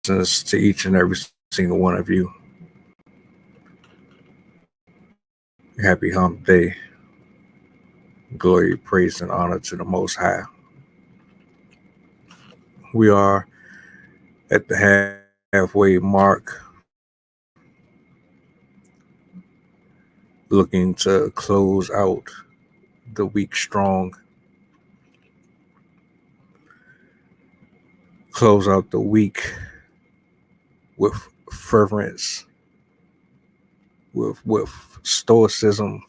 blessings to each and every single one of you. Happy Hump Day. Glory, praise, and honor to the Most High. We are at the halfway mark, looking to close out the week strong. Close out the week with fervence, with stoicism,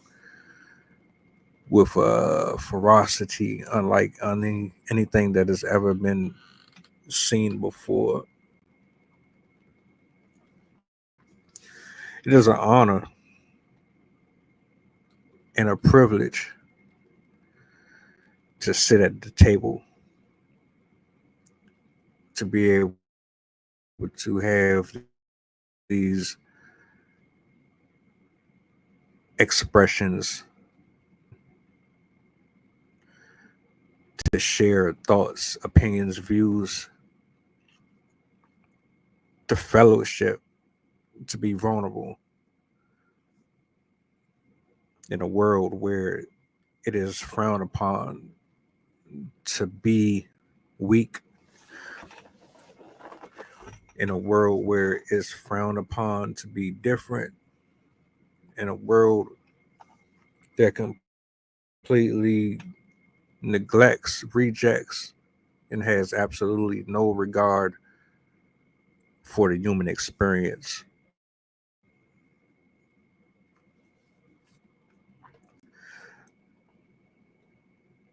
with ferocity, unlike anything that has ever been seen before. It is an honor and a privilege to sit at the table, to be able to have these expressions, to share thoughts, opinions, views, to fellowship, to be vulnerable in a world where it is frowned upon to be weak, in a world where it's frowned upon to be different, in a world that completely neglects, rejects, and has absolutely no regard for the human experience.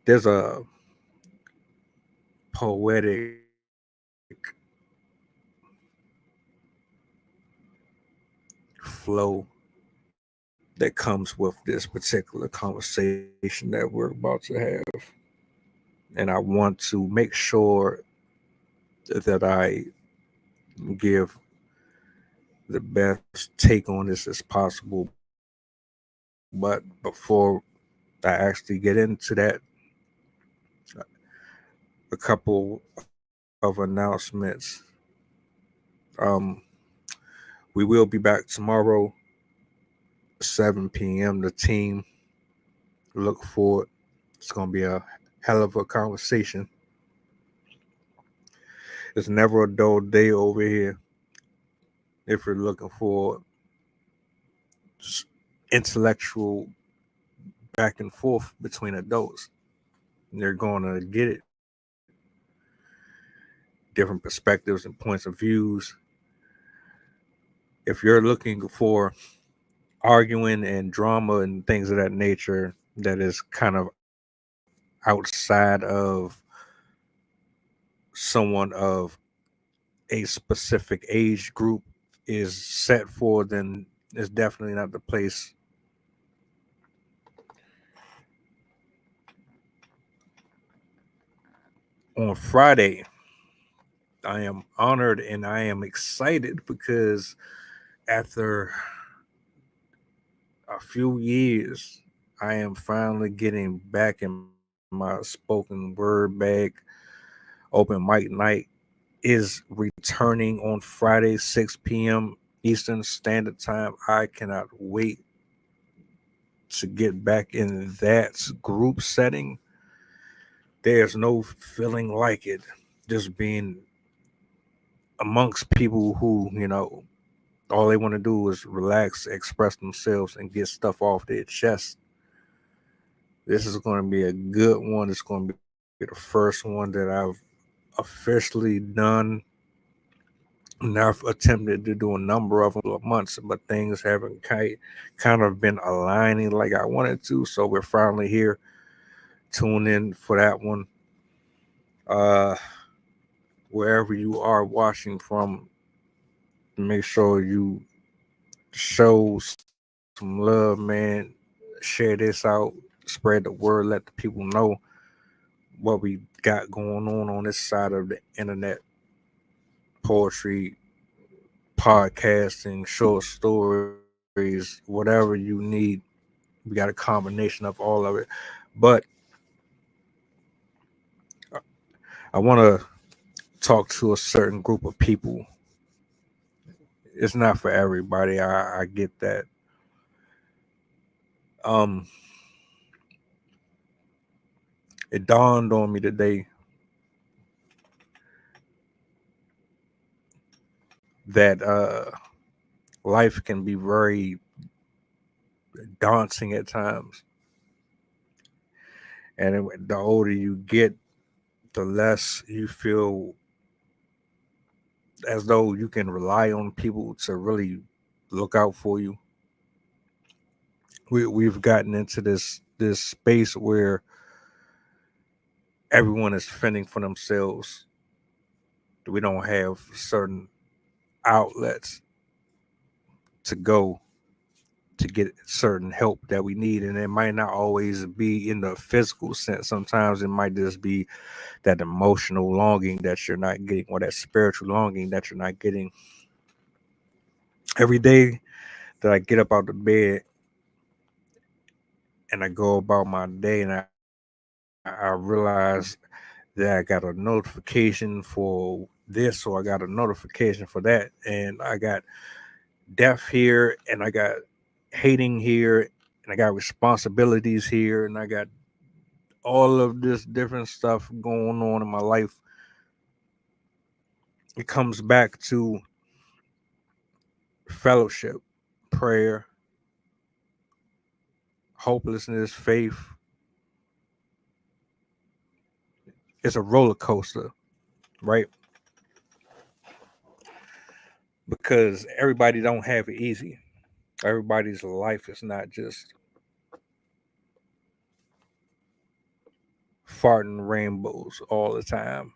There's a poetic flow that comes with this particular conversation that we're about to have. And I want to make sure that I give the best take on this as possible. But before I actually get into that, a couple of announcements. We will be back tomorrow, 7 p.m. The team, look forward. It's going to be a hell of a conversation. It's never a dull day over here if you're looking for intellectual back and forth between adults. They're going to get it. Different perspectives and points of views. If you're looking for arguing and drama and things of that nature that is kind of outside of someone of a specific age group is set for, then it's definitely not the place. On Friday, I am honored and I am excited because after a few years, I am finally getting back in my spoken word bag. Open mic night is returning on Friday, 6 p.m. Eastern Standard Time. I cannot wait to get back in that group setting. There's no feeling like it. Just being amongst people who, all they want to do is relax, express themselves, and get stuff off their chest. This is going to be a good one. It's going to be the first one that I've officially done. And I've attempted to do a number of months, but things haven't kind of been aligning like I wanted to. So we're finally here. Tune in for that one. Wherever you are watching from, make sure you show some love, man. Share this out, spread the word, let the people know what we got going on this side of the internet. Poetry, podcasting, short stories, whatever you need. We got a combination of all of it. But I want to talk to a certain group of people it's not for everybody. I get that. Um, it dawned on me today that life can be very daunting at times, and the older you get, the less you feel as though you can rely on people to really look out for you. We've gotten into this space where everyone is fending for themselves. We don't have certain outlets to go to get certain help that we need, and it might not always be in the physical sense. Sometimes it might just be that emotional longing that you're not getting, or that spiritual longing that you're not getting. Every day that I get up out of bed and I go about my day, and I realize that I got a notification for this, or I got a notification for that, and I got death here, and I got hating here, and I got responsibilities here, and I got all of this different stuff going on in my life. It comes back to fellowship, prayer, hopelessness, faith. It's a roller coaster, right? Because everybody don't have it easy. Everybody's life is not just farting rainbows all the time.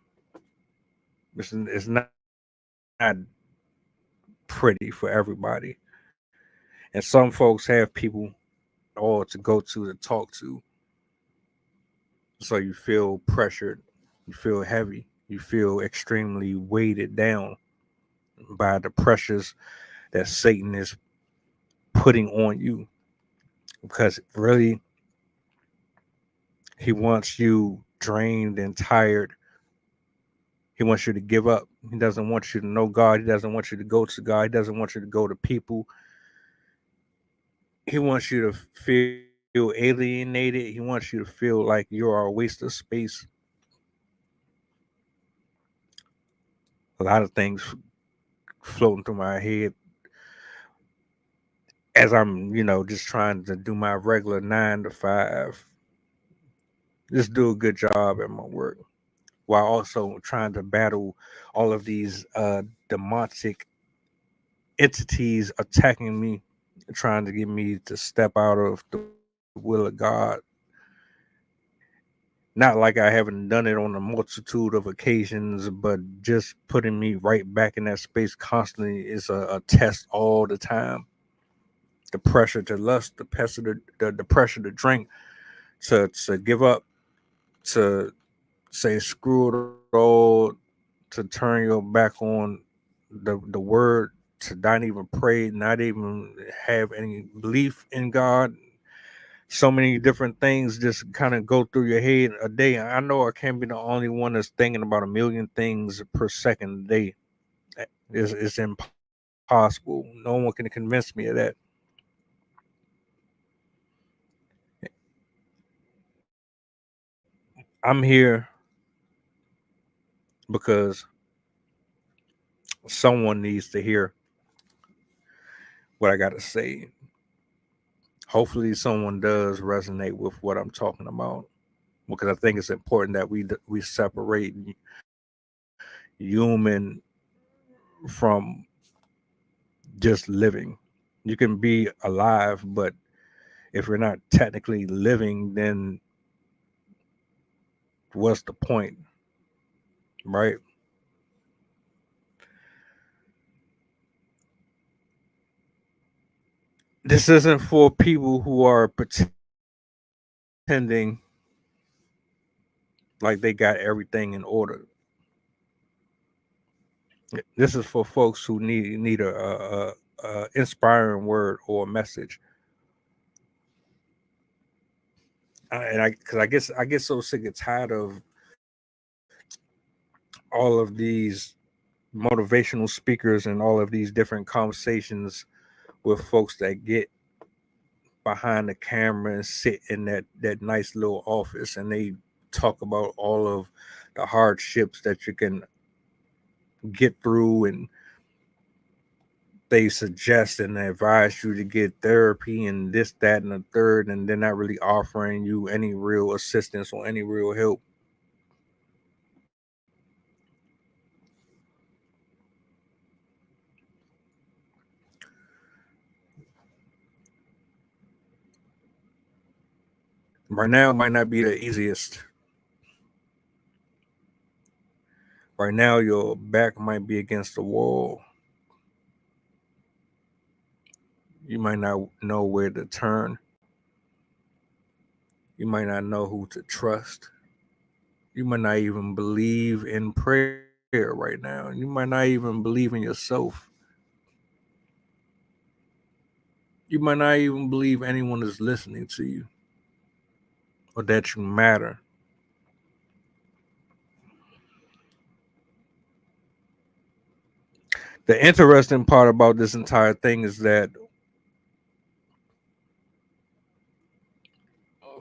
It's not pretty for everybody. And some folks have people all to go to talk to. So you feel pressured, you feel heavy, you feel extremely weighted down by the pressures that Satan is putting on you. Because really, he wants you drained and tired. He wants you to give up. He doesn't want you to know God. He doesn't want you to go to God. He doesn't want you to go to people. He wants you to feel alienated. He wants you to feel like you are a waste of space. A lot of things floating through my head as I'm, just trying to do my regular 9 to 5, just do a good job at my work, while also trying to battle all of these demonic entities attacking me, trying to get me to step out of the will of God. Not like I haven't done it on a multitude of occasions, but just putting me right back in that space constantly is a test all the time. The pressure to lust, the pressure to drink, to give up, to say screw it all, to turn your back on the word, to not even pray, not even have any belief in God. So many different things just kind of go through your head a day. I know I can't be the only one that's thinking about a million things per second a day. It's impossible. No one can convince me of that. I'm here because someone needs to hear what I got to say. Hopefully, someone does resonate with what I'm talking about, because I think it's important that we separate human from just living. You can be alive, but if you're not technically living, then what's the point, right? This isn't for people who are pretending like they got everything in order. This is for folks who need a inspiring word or a message. And because I get so sick and tired of all of these motivational speakers and all of these different conversations with folks that get behind the camera and sit in that nice little office, and they talk about all of the hardships that you can get through, and they suggest and advise you to get therapy and this, that, and the third, and they're not really offering you any real assistance or any real help. Right now might not be the easiest. Right now, your back might be against the wall. You might not know where to turn. You might not know who to trust. You might not even believe in prayer right now. You might not even believe in yourself. You might not even believe anyone is listening to you or that you matter. The interesting part about this entire thing is that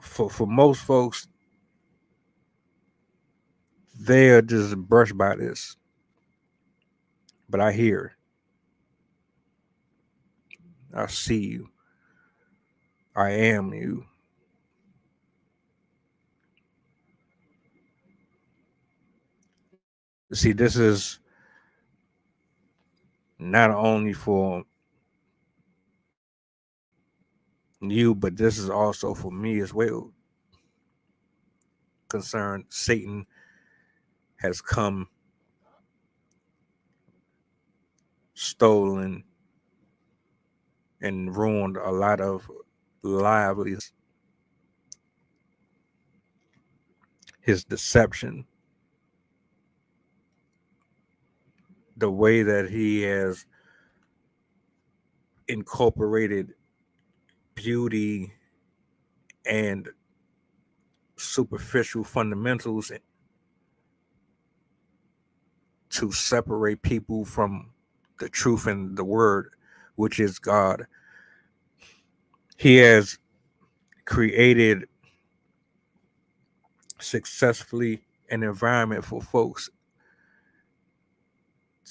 for most folks, they are just brushed by this. But I hear, I see you, I am you. See, this is not only for you, but this is also for me as well. Concerned Satan has come, stolen, and ruined a lot of livelihoods. His deception, the way that he has incorporated beauty and superficial fundamentals to separate people from the truth and the word, which is God. He has created successfully an environment for folks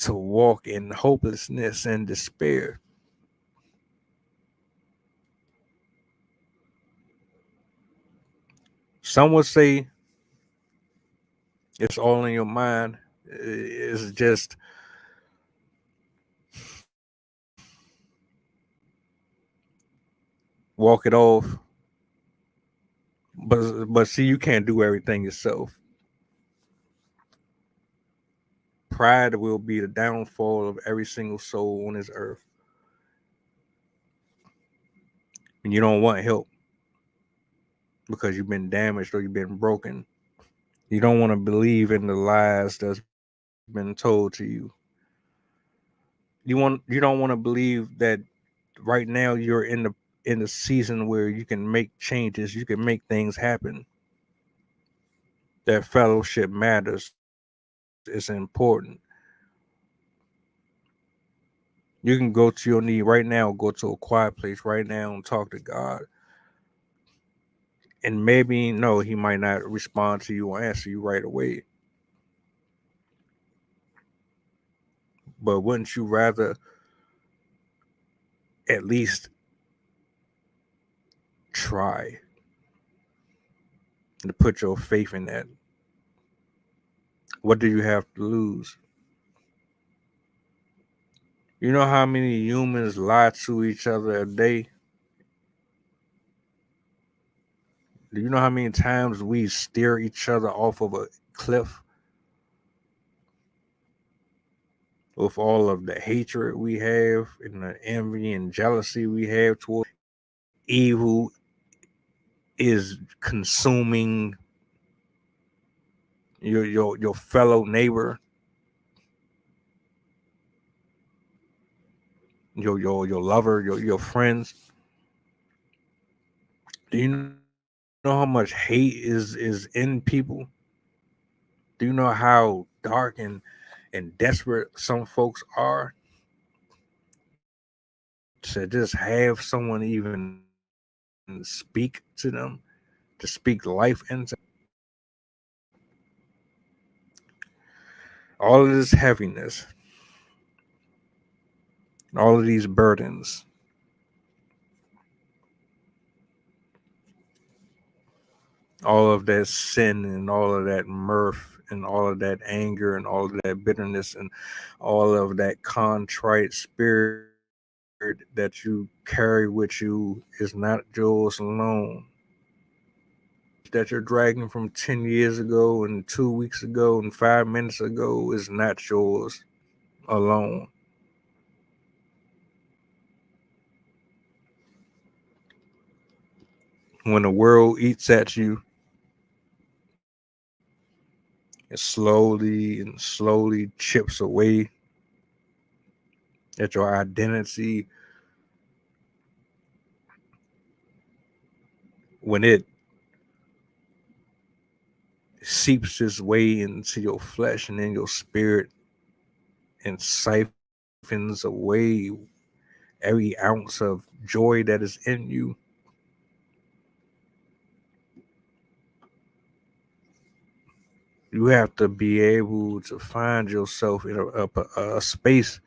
to walk in hopelessness and despair. Some would say it's all in your mind. It's just walk it off. But see, you can't do everything yourself. Pride will be the downfall of every single soul on this earth. And you don't want help because you've been damaged or you've been broken. You don't want to believe in the lies that's been told to you. You don't want to believe that right now you're in the season where you can make changes, you can make things happen. That fellowship matters. It's important. You can go to your knee right now, go to a quiet place right now and talk to God. And maybe no, he might not respond to you or answer you right away. But wouldn't you rather at least try to put your faith in that? What do you have to lose? You know how many humans lie to each other a day? Do you know how many times we steer each other off of a cliff with all of the hatred we have and the envy and jealousy we have toward evil is consuming your fellow neighbor, your lover, your friends. Do you know how much hate is in people? Do you know how dark and and desperate some folks are, to just have someone even speak to them, to speak life into them. All of this heaviness, all of these burdens, all of that sin and all of that mirth and all of that anger and all of that bitterness and all of that contrite spirit that you carry with you is not yours alone. That you're dragging from 10 years ago and 2 weeks ago and 5 minutes ago is not yours alone. When the world eats at you, it slowly chips away at your identity. When it seeps its way into your flesh and in your spirit and siphons away every ounce of joy that is in you, you have to be able to find yourself in a space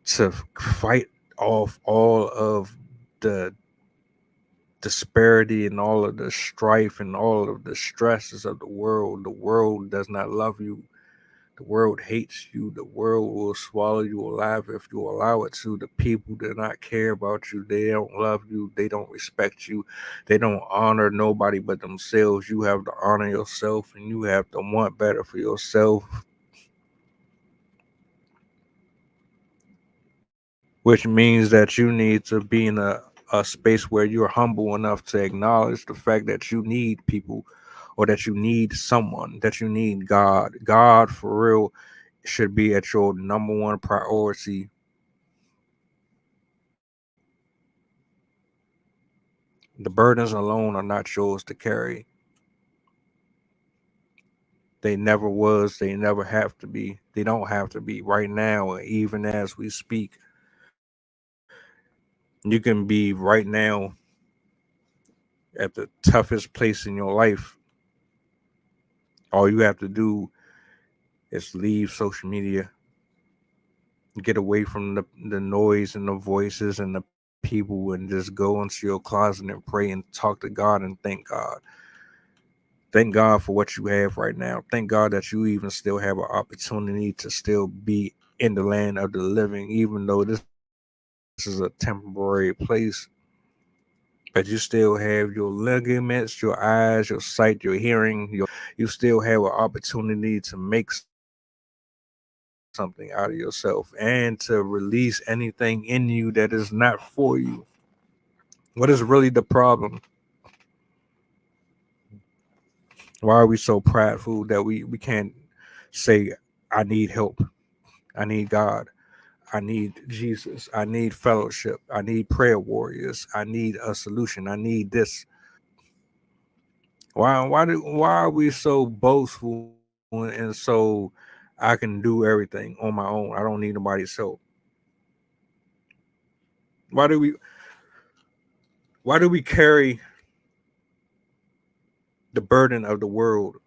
to fight off all of the disparity and all of the strife and all of the stresses of the world. The world does not love you. The world hates you. The world will swallow you alive if you allow it to. The people do not care about you. They don't love you. They don't respect you. They don't honor nobody but themselves. You have to honor yourself and you have to want better for yourself, which means that you need to be in a space where you're humble enough to acknowledge the fact that you need people or that you need someone, that you need God. God, for real, should be at your number one priority. The burdens alone are not yours to carry. They never was, they never have to be. They don't have to be right now, even as we speak. You can be right now at the toughest place in your life. All you have to do is leave social media, get away from the noise and the voices and the people, and just go into your closet and pray and talk to God and thank God. Thank God for what you have right now. Thank God that you even still have an opportunity to still be in the land of the living, even though this is a temporary place. But you still have your ligaments, your eyes, your sight, your hearing. You still have an opportunity to make something out of yourself and to release anything in you that is not for you. What is really the problem? Why are we so prideful that we can't say, I need help, I need God, I need Jesus, I need fellowship, I need prayer warriors, I need a solution, I need this. Why are we so boastful and so I can do everything on my own? I don't need nobody's help. Why do we why do we carry the burden of the world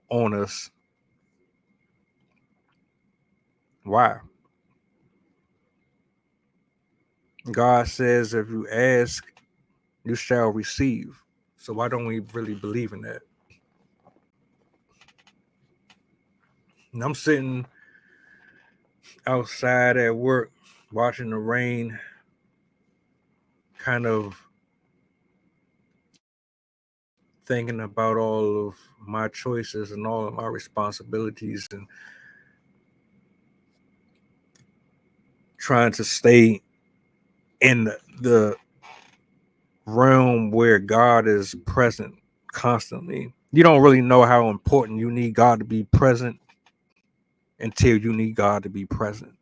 on us? Why? God says if you ask, you shall receive. So why don't we really believe in that? And I'm sitting outside at work watching the rain kind of thinking about all of my choices and all of my responsibilities and trying to stay in the realm where God is present constantly. You don't really know how important you need God to be present until you need God to be present.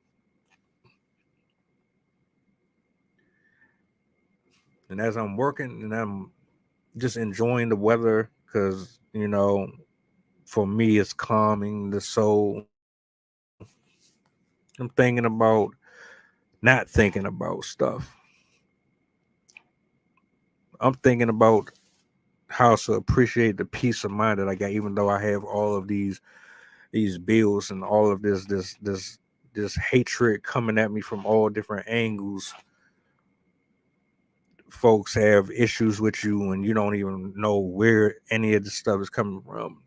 And as I'm working and I'm just enjoying the weather because, for me is calming the soul. I'm thinking about not thinking about stuff. I'm thinking about how to appreciate the peace of mind that I got, even though I have all of these bills and all of this hatred coming at me from all different angles. Folks have issues with you and you don't even know where any of this stuff is coming from.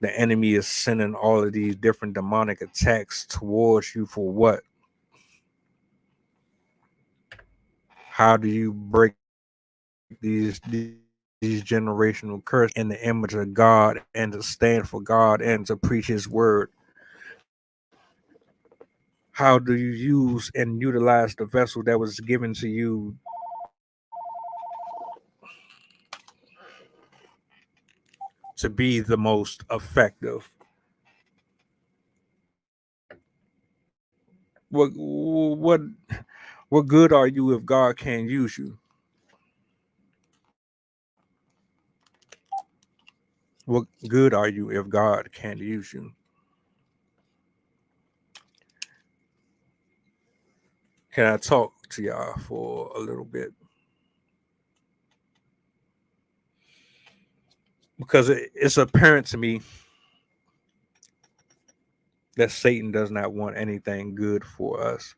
The enemy is sending all of these different demonic attacks towards you for what? How do you break these generational curses in the image of God and to stand for God and to preach his word? How do you use and utilize the vessel that was given to you to be the most effective? What what good are you if God can't use you? What good are you if God can't use you? Can I talk to y'all for a little bit? Because it's apparent to me that Satan does not want anything good for us.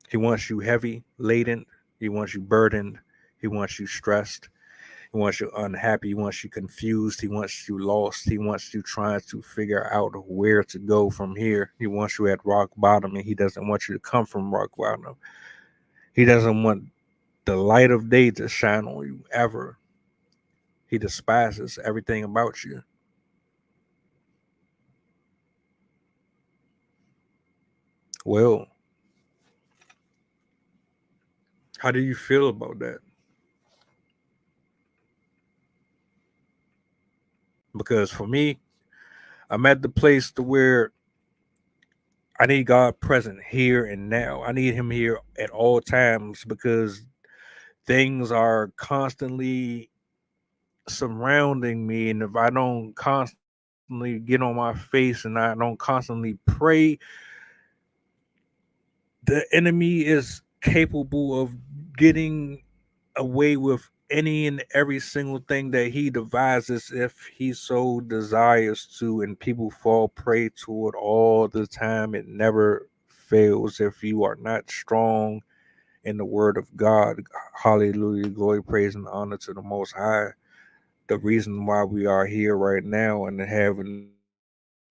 He wants you heavy laden. He wants you burdened. He wants you stressed. He wants you unhappy. He wants you confused. He wants you lost. He wants you trying to figure out where to go from here. He wants you at rock bottom, and he doesn't want you to come from rock bottom. He doesn't want the light of day to shine on you ever. He despises everything about you. Well, how do you feel about that? Because for me, I'm at the place to where I need God present here and now. I need him here at all times because things are constantly surrounding me. And if I don't constantly get on my face and I don't constantly pray, the enemy is capable of getting away with any and every single thing that he devises if he so desires to, and people fall prey to it all the time. It never fails if you are not strong in the word of God. Hallelujah, glory, praise, and honor to the Most High. The reason why we are here right now and having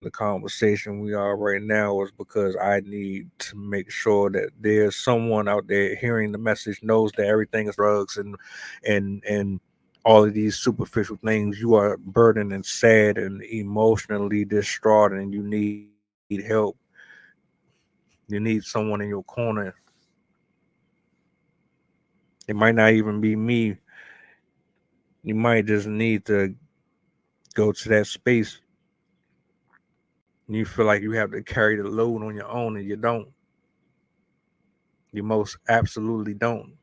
the conversation we are right now is because I need to make sure that there's someone out there hearing the message knows that everything is not drugs and all of these superficial things. You are burdened and sad and emotionally distraught and you need help. You need someone in your corner. It might not even be me. You might just need to go to that space and you feel like you have to carry the load on your own and you don't. You most absolutely don't.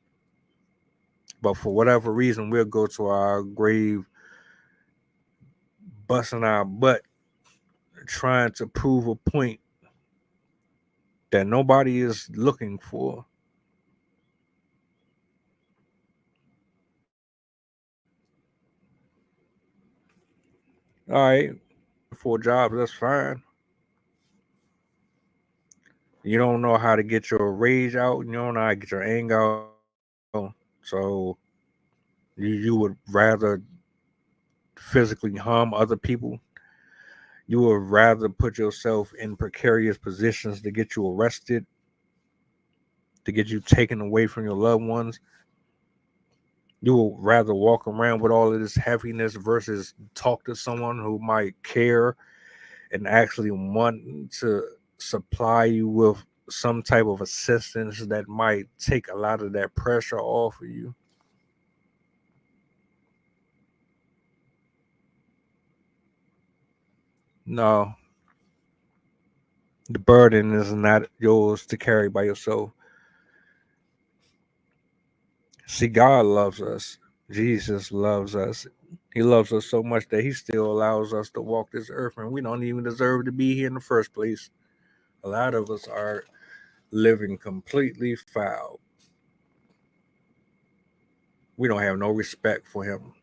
But for whatever reason, we'll go to our grave busting our butt trying to prove a point that nobody is looking for. All right, for jobs, that's fine. You don't know how to get your rage out, you don't know how to get your anger out. So you would rather physically harm other people. You would rather put yourself in precarious positions to get you arrested, to get you taken away from your loved ones. You will rather walk around with all of this heaviness versus talk to someone who might care and actually want to supply you with some type of assistance that might take a lot of that pressure off of you. No, the burden is not yours to carry by yourself. See, God loves us. Jesus loves us. He loves us so much that he still allows us to walk this earth, and we don't even deserve to be here in the first place. A lot of us are living completely foul. We don't have no respect for him.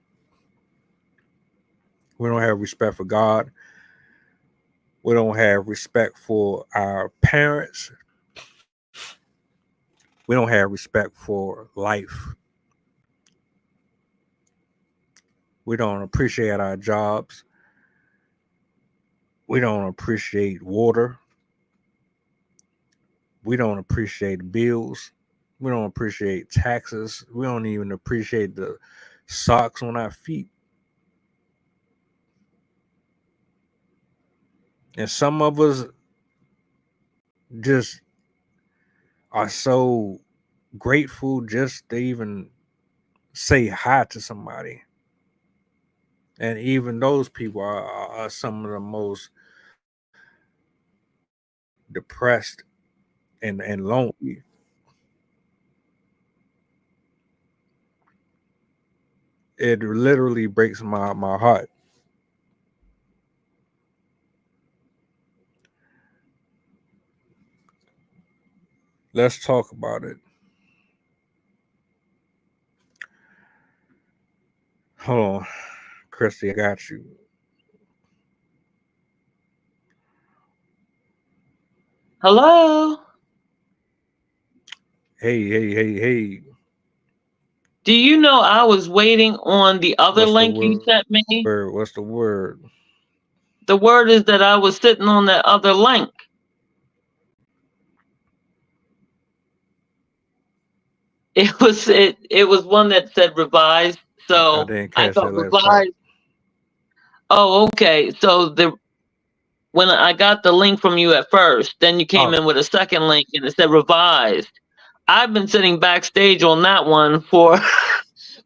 We don't have respect for God. We don't have respect for our parents. We don't have respect for life. We don't appreciate our jobs. We don't appreciate water. We don't appreciate bills. We don't appreciate taxes. We don't even appreciate the socks on our feet. And some of us just are so grateful just to even say hi to somebody. And even those people are some of the most depressed and lonely. It literally breaks my heart. Let's talk about it. Hold on, Christy, I got you. Hello? Hey. Do you know I was waiting on the other What's the link you word? sent What's the me? word? The word is that I was sitting on that other link. It was one that said revised. I So didn't I catch that thought last part. revised. Oh, okay. So the when I got the link from you at first, then you came Oh, in with a second link and it said revised. I've been sitting backstage on that one for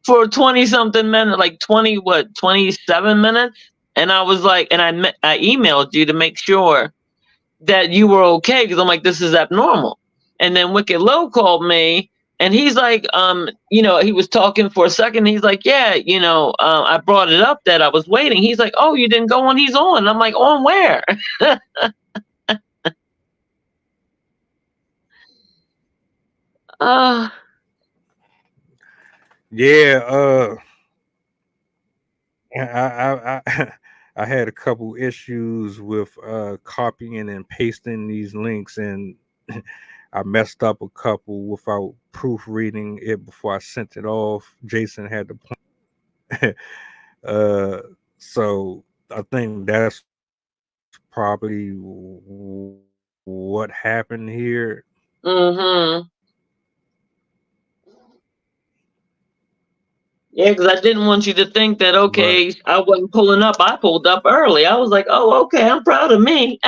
for 20 something minutes, like 20 what, 27 minutes, and I was like, and I emailed you to make sure that you were okay because I'm like, this is abnormal. And then Wicked Low called me and he's like, he was talking for a second. He's like, yeah, I brought it up that I was waiting. He's like, oh, you didn't go on. He's on. I'm like, on where? uh, yeah. I I had a couple issues with copying and pasting these links, and I messed up a couple without proofreading it before I sent it off. Jason had to point. uh, so I think that's probably what happened here. mm-hmm. Yeah, because I didn't want you to think that, But okay, I wasn't pulling up. I pulled up early. I was like, oh, okay, I'm proud of me.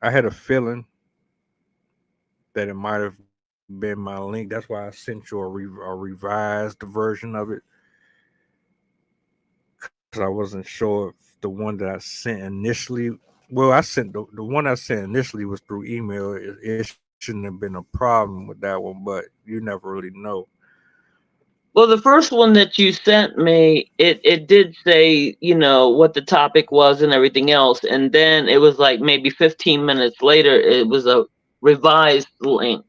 I had a feeling that it might have been my link. That's why I sent you a revised version of it because I wasn't sure if the one that I sent initially. Well, I sent the one I sent initially was through email. It shouldn't have been a problem with that one, but you never really know. Well, the first one that you sent me, it did say, what the topic was and everything else. And then it was like maybe 15 minutes later, it was a revised link.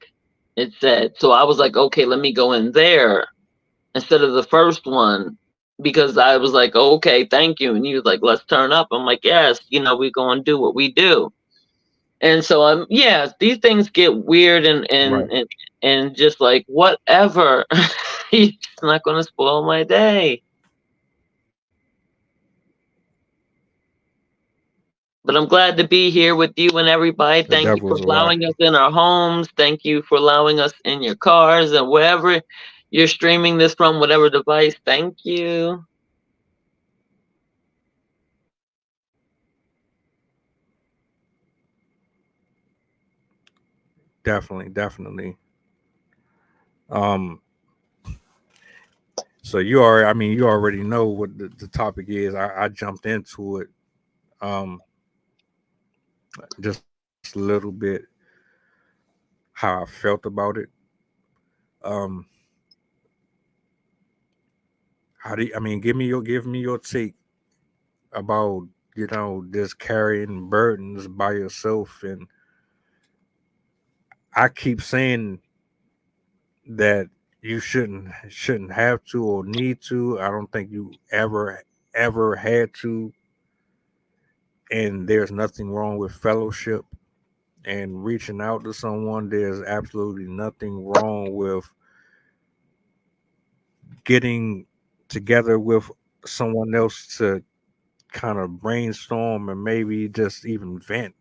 It said, so I was like, okay, let me go in there instead of the first one because I was like, oh, okay, thank you. And he was like, let's turn up. I'm like, yes, we're going to do what we do. And so yeah, these things get weird and Right. and and just like whatever. It's not gonna spoil my day. But I'm glad to be here with you and everybody. The Thank you devil for is a lie. allowing us in our homes. Thank you for allowing us in your cars and wherever you're streaming this from, whatever device. Thank you. Definitely, definitely. Um, so you already, I mean, you already know what the topic is. I jumped into it, um, just a little bit how I felt about it. Um, how do you, I mean, give me your take about just carrying burdens by yourself, and I keep saying that you shouldn't have to or need to. I don't think you ever had to, and there's nothing wrong with fellowship and reaching out to someone. There's absolutely nothing wrong with getting together with someone else to kind of brainstorm and maybe just even vent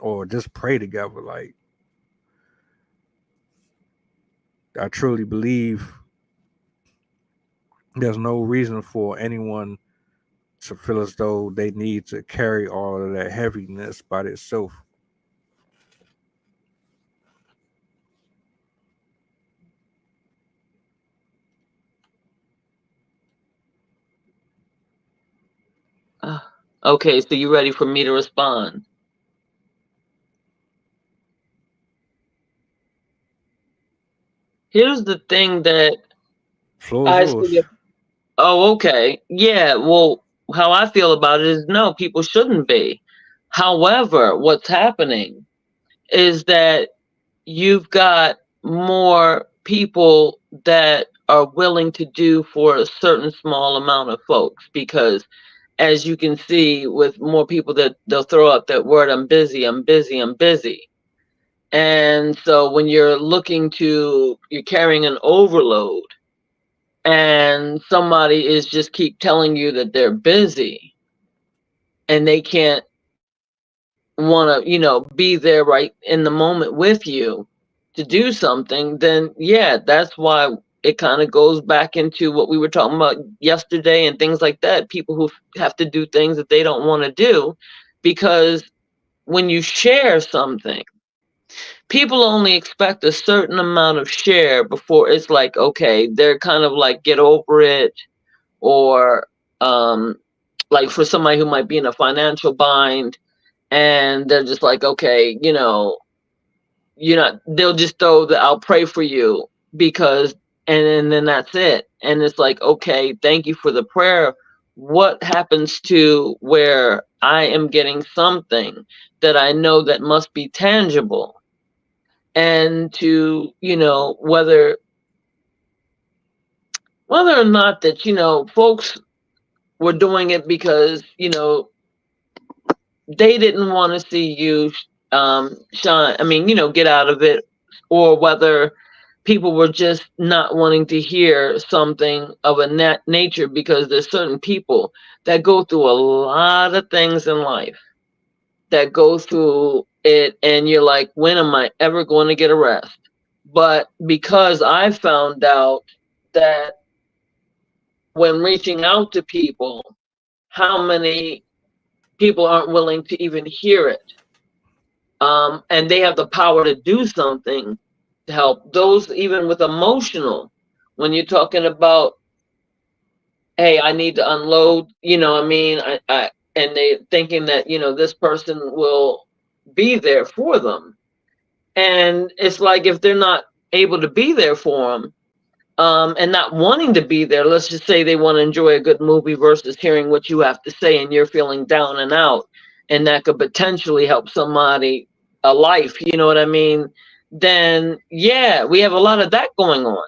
or just pray together. Like, I truly believe there's no reason for anyone to feel as though they need to carry all of that heaviness by themselves. Uh, okay, so you ready for me to respond? Here's the thing that Floor is I yours. see. Oh, okay. Yeah, well, how I feel about it is no, people shouldn't be. However, what's happening is that you've got more people that are willing to do for a certain small amount of folks because as you can see with more people that they'll throw out that word, I'm busy, I'm busy, I'm busy. And so when you're carrying an overload and somebody is just keep telling you that they're busy and they can't want to, be there right in the moment with you to do something, then yeah, that's why it kind of goes back into what we were talking about yesterday and things like that. People who have to do things that they don't want to do because when you share something, people only expect a certain amount of share before it's like, okay, they're kind of like, get over it, or um, like for somebody who might be in a financial bind and they're just like, okay, they'll just throw the I'll pray for you because, and then that's it. And it's like, okay, thank you for the prayer. What happens to where I am getting something that I know that must be tangible? And to, whether or not that, folks were doing it because, they didn't want to see you shine, I mean, get out of it, or whether people were just not wanting to hear something of a nature because there's certain people that go through a lot of things in life that go through it and you're like, when am I ever going to get a rest? But because I found out that when reaching out to people, how many people aren't willing to even hear it, and they have the power to do something to help those even with emotional. When you're talking about, hey, I need to unload, I mean, and they thinking that this person will be there for them, and it's like if they're not able to be there for them, and not wanting to be there. Let's just say they want to enjoy a good movie versus hearing what you have to say and you're feeling down and out, and that could potentially help somebody a life, you know what I mean? Then, yeah, we have a lot of that going on.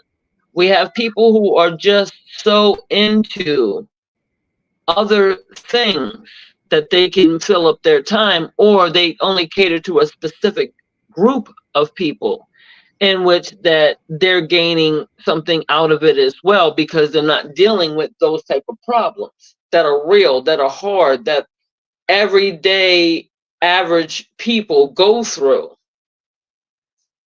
We have people who are just so into other things that they can fill up their time, or they only cater to a specific group of people in which that they're gaining something out of it as well because they're not dealing with those type of problems that are real, that are hard, that everyday average people go through.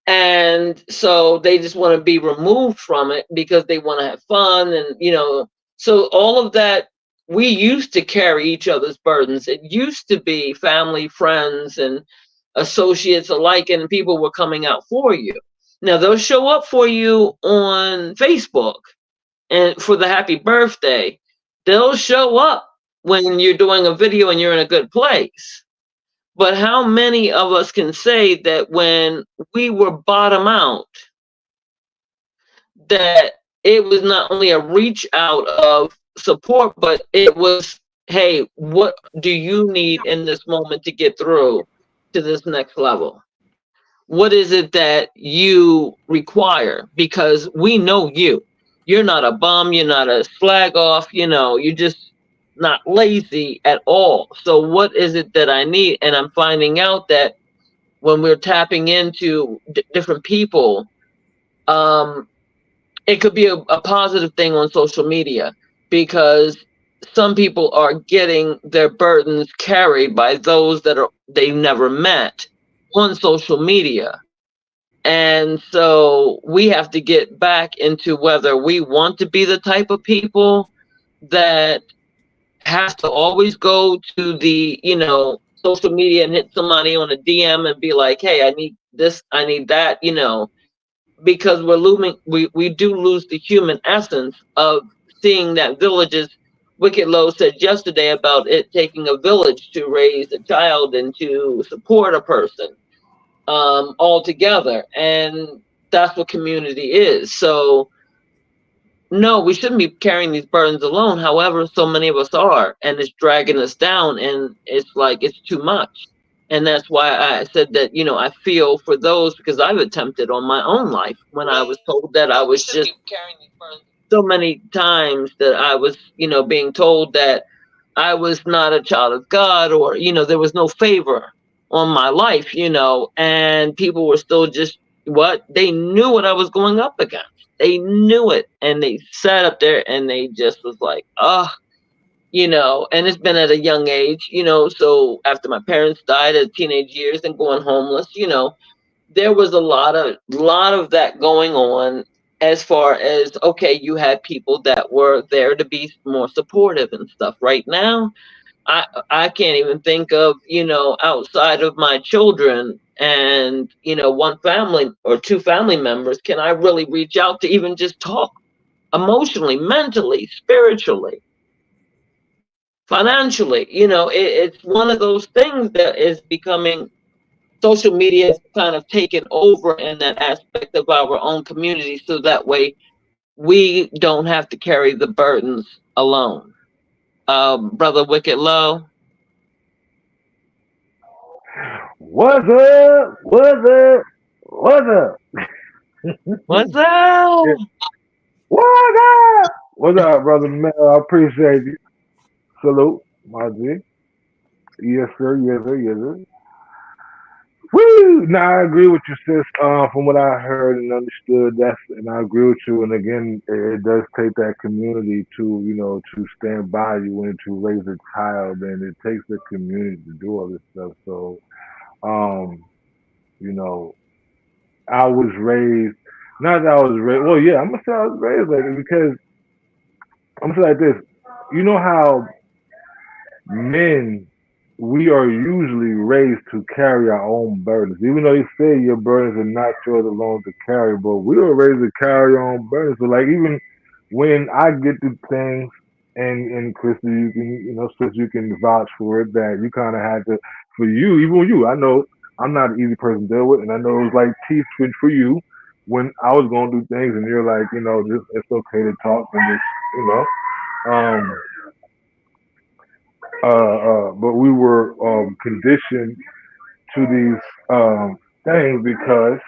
And so they just want to be removed from it because they want to have fun, and so all of that. We used to carry each other's burdens. It used to be family, friends, and associates alike, and people were coming out for you. Now they'll show up for you on Facebook and for the happy birthday. They'll show up when you're doing a video and you're in a good place. But how many of us can say that when we were bottom out, that it was not only a reach out of support, but it was, hey, what do you need in this moment to get through to this next level? What is it that you require? Because we know you. You're not a bum, you're not a slag off, you're just not lazy at all. So what is it that I need? And I'm finding out that when we're tapping into different people, it could be a positive thing on social media, because some people are getting their burdens carried by those that they've never met on social media. And so we have to get back into whether we want to be the type of people that has to always go to the, social media and hit somebody on a DM and be like, hey, I need this, I need that, because we do lose the human essence of seeing that villages. Wicked Low said yesterday about it taking a village to raise a child and to support a person all together, and that's what community is. So no, we shouldn't be carrying these burdens alone. However, so many of us are, and it's dragging us down, and it's like it's too much. And that's why I said that, I feel for those, because I've attempted on my own life when I was told that I was just so many times that I was, being told that I was not a child of God, or, there was no favor on my life, and people were still just they knew what I was going up against. They knew it, and they sat up there and they just was like, oh, and it's been at a young age, so after my parents died at teenage years and going homeless, there was a lot of that going on, as far as, okay, you had people that were there to be more supportive and stuff. Right now, I can't even think of, outside of my children and, one family or two family members, can I really reach out to even just talk emotionally, mentally, spiritually, financially. It's one of those things that is becoming, social media has kind of taken over in that aspect of our own community, so that way we don't have to carry the burdens alone. Brother Wicked Low. What's up? What's up? What's up? What's up? What's up? What's up, brother Mel? I appreciate you. Salute, my G. Yes, sir. Yes, sir. Yes, sir. Woo! Now I agree with you, sis. From what I heard and understood, and I agree with you. And again, it does take that community to, to stand by you and to raise a child, and it takes the community to do all this stuff. So, um, you know, I was raised. Not that I was raised. Well, yeah, I'm gonna say I was raised like it because I'm gonna say like this. You know how men, we are usually raised to carry our own burdens. Even though they say your burdens are not yours alone to carry, but we were raised to carry our own burdens. So like even when I get to things, and Krista, you can, Chris, you can vouch for it, that you kind of had to, for you, even you, I know I'm not an easy person to deal with, and I know it was like teeth for you when I was going to do things, and you're like, just, it's okay to talk and just, um, but we were conditioned to these things because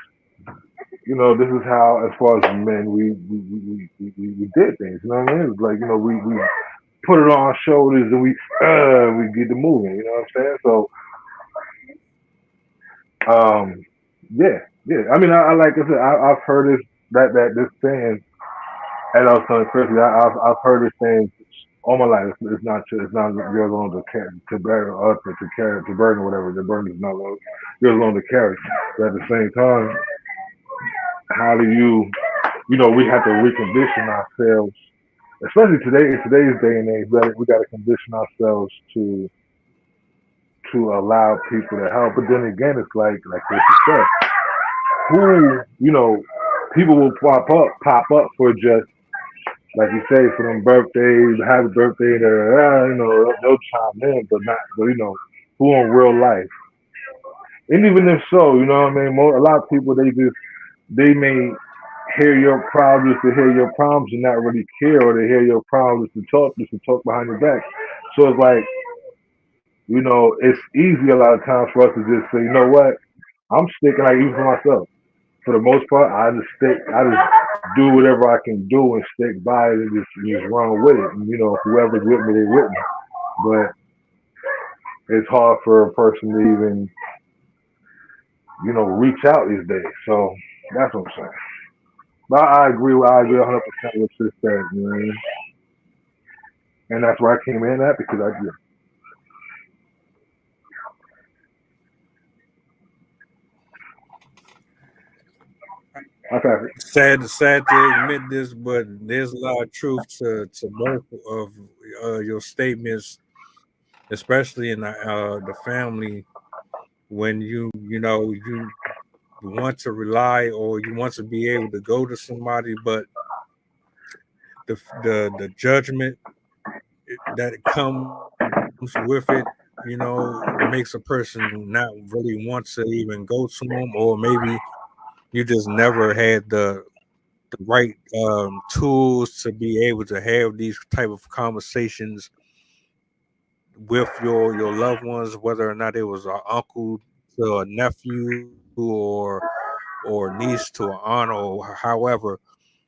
this is how, as far as men, we did things. You know what I mean? It's like we put it on our shoulders and we get the moving. You know what I'm saying? So yeah. I mean, I like I said, I've heard this saying, and I was telling Chris, I've heard this saying all my life. It's not yours alone to bear or to carry, to burden, whatever. The burden is not yours alone to carry. But at the same time, how do we have to recondition ourselves, especially today, in today's day and age. We got to condition ourselves to to allow people to help. But then again, it's like what you said, who people will pop up for just like you say for them birthdays, happy birthday, they'll chime in, but not, but who in real life. And even if so, you know what I mean. A lot of people they may hear your problems to hear your problems and not really care, or they hear your problems just to talk behind your back. So it's like it's easy a lot of times for us to just say, you know what, I'm sticking like even for myself. For the most part, I just do whatever I can do and stick by it and just run with it. And whoever's with me, they with me. But it's hard for a person to even reach out these days. So that's what I'm saying. But I agree 100% with what you said, man. And that's where I came in at because I agree. I pass it. Sad to admit this, but there's a lot of truth to both of your statements, especially in the family. When you want to rely or you want to be able to go to somebody, but the judgment that comes with it, makes a person not really want to even go to them, or maybe you just never had the right tools to be able to have these type of conversations with your loved ones, whether or not it was an uncle to a nephew or niece to an aunt or however.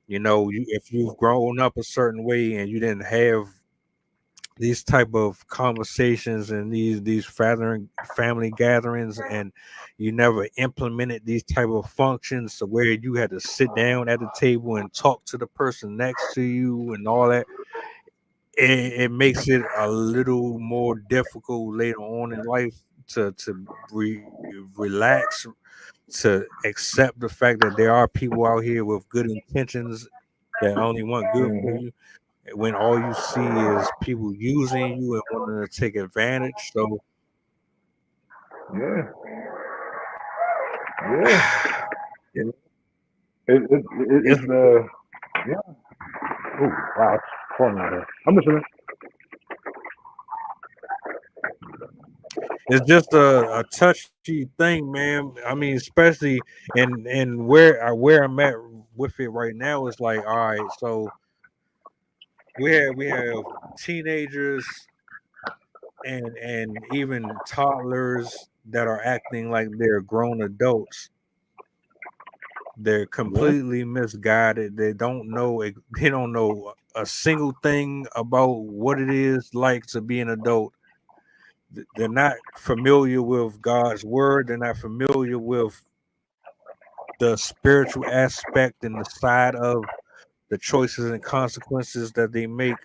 If you've grown up a certain way and you didn't have these type of conversations and these family gatherings, and you never implemented these type of functions to where you had to sit down at the table and talk to the person next to you and all that, it makes it a little more difficult later on in life to relax, to accept the fact that there are people out here with good intentions that only want good for Hmm. you, when all you see is people using you and wanting to take advantage. So Yeah, yeah. it, It's it's yeah. Oh wow, it's pouring out here. I'm listening. it's just a touchy thing, man. I mean, especially and where I'm at with it right now is like, all right, so we have teenagers and even toddlers that are acting like they're grown adults. They're Yeah. completely misguided. They don't know a single thing about what it is like to be an adult. They're not familiar with God's word. They're not familiar with the spiritual aspect and the side of the choices and consequences that they make.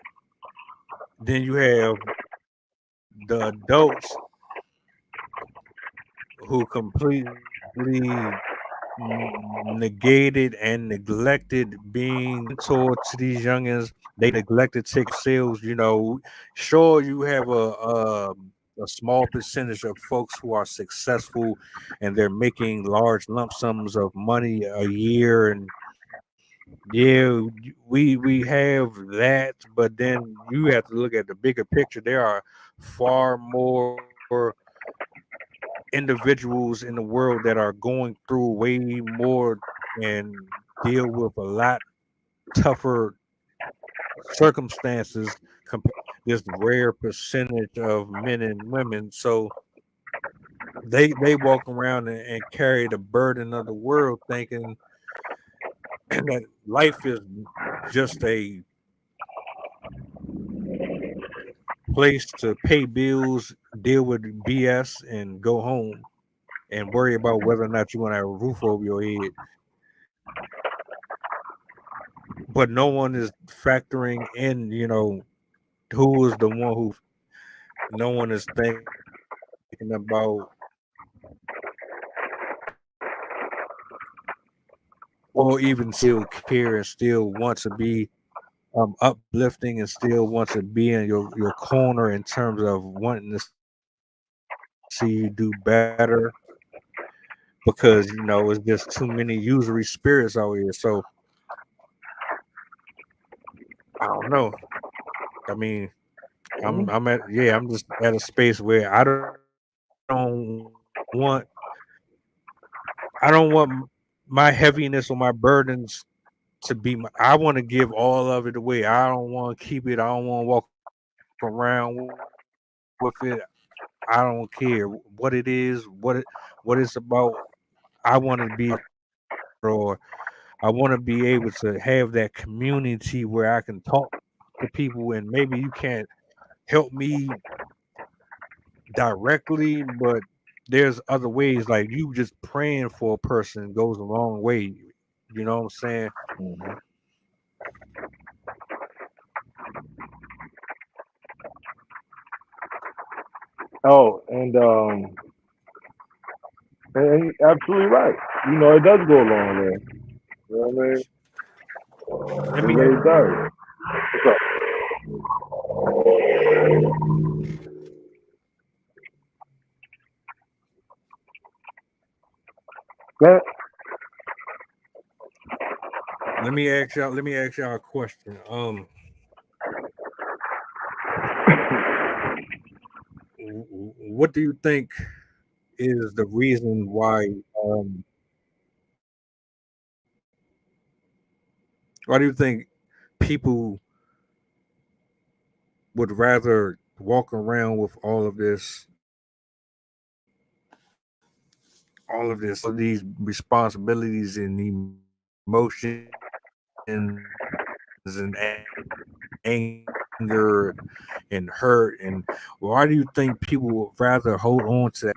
Then you have the adults who completely negated and neglected being mentor to these youngins. They neglected to take care of themselves. Sure, you have a small percentage of folks who are successful and they're making large lump sums of money a year, and yeah, we have that, but then you have to look at the bigger picture. There are far more individuals in the world that are going through way more and deal with a lot tougher circumstances compared to this rare percentage of men and women. So they walk around and carry the burden of the world, thinking that life is just a place to pay bills, deal with BS, and go home and worry about whether or not you're going to have a roof over your head. But no one is factoring in, who is the one who, no one is thinking about, or even still care and still want to be uplifting and still want to be in your corner in terms of wanting to see you see you do better because it's just too many usury spirits out here. So I don't know. I mean, I'm just at a space where I don't want my heaviness or my burdens to be I want to give all of it away. I don't want to keep it. I don't want to walk around with it. I don't care what it is, what it's about. I want to be or I want to be able to have that community where I can talk to people, and maybe you can't help me directly, but there's other ways. Like you just praying for a person goes a long way. You know what I'm saying? Mm-hmm. Oh, and you're absolutely right. It does go a long way. You know what I mean? Let It me really does. What's up? That, let me ask y'all a question. What do you think is the reason um why do you think people would rather walk around with all of these responsibilities and emotions and anger and hurt, and why do you think people would rather hold on to that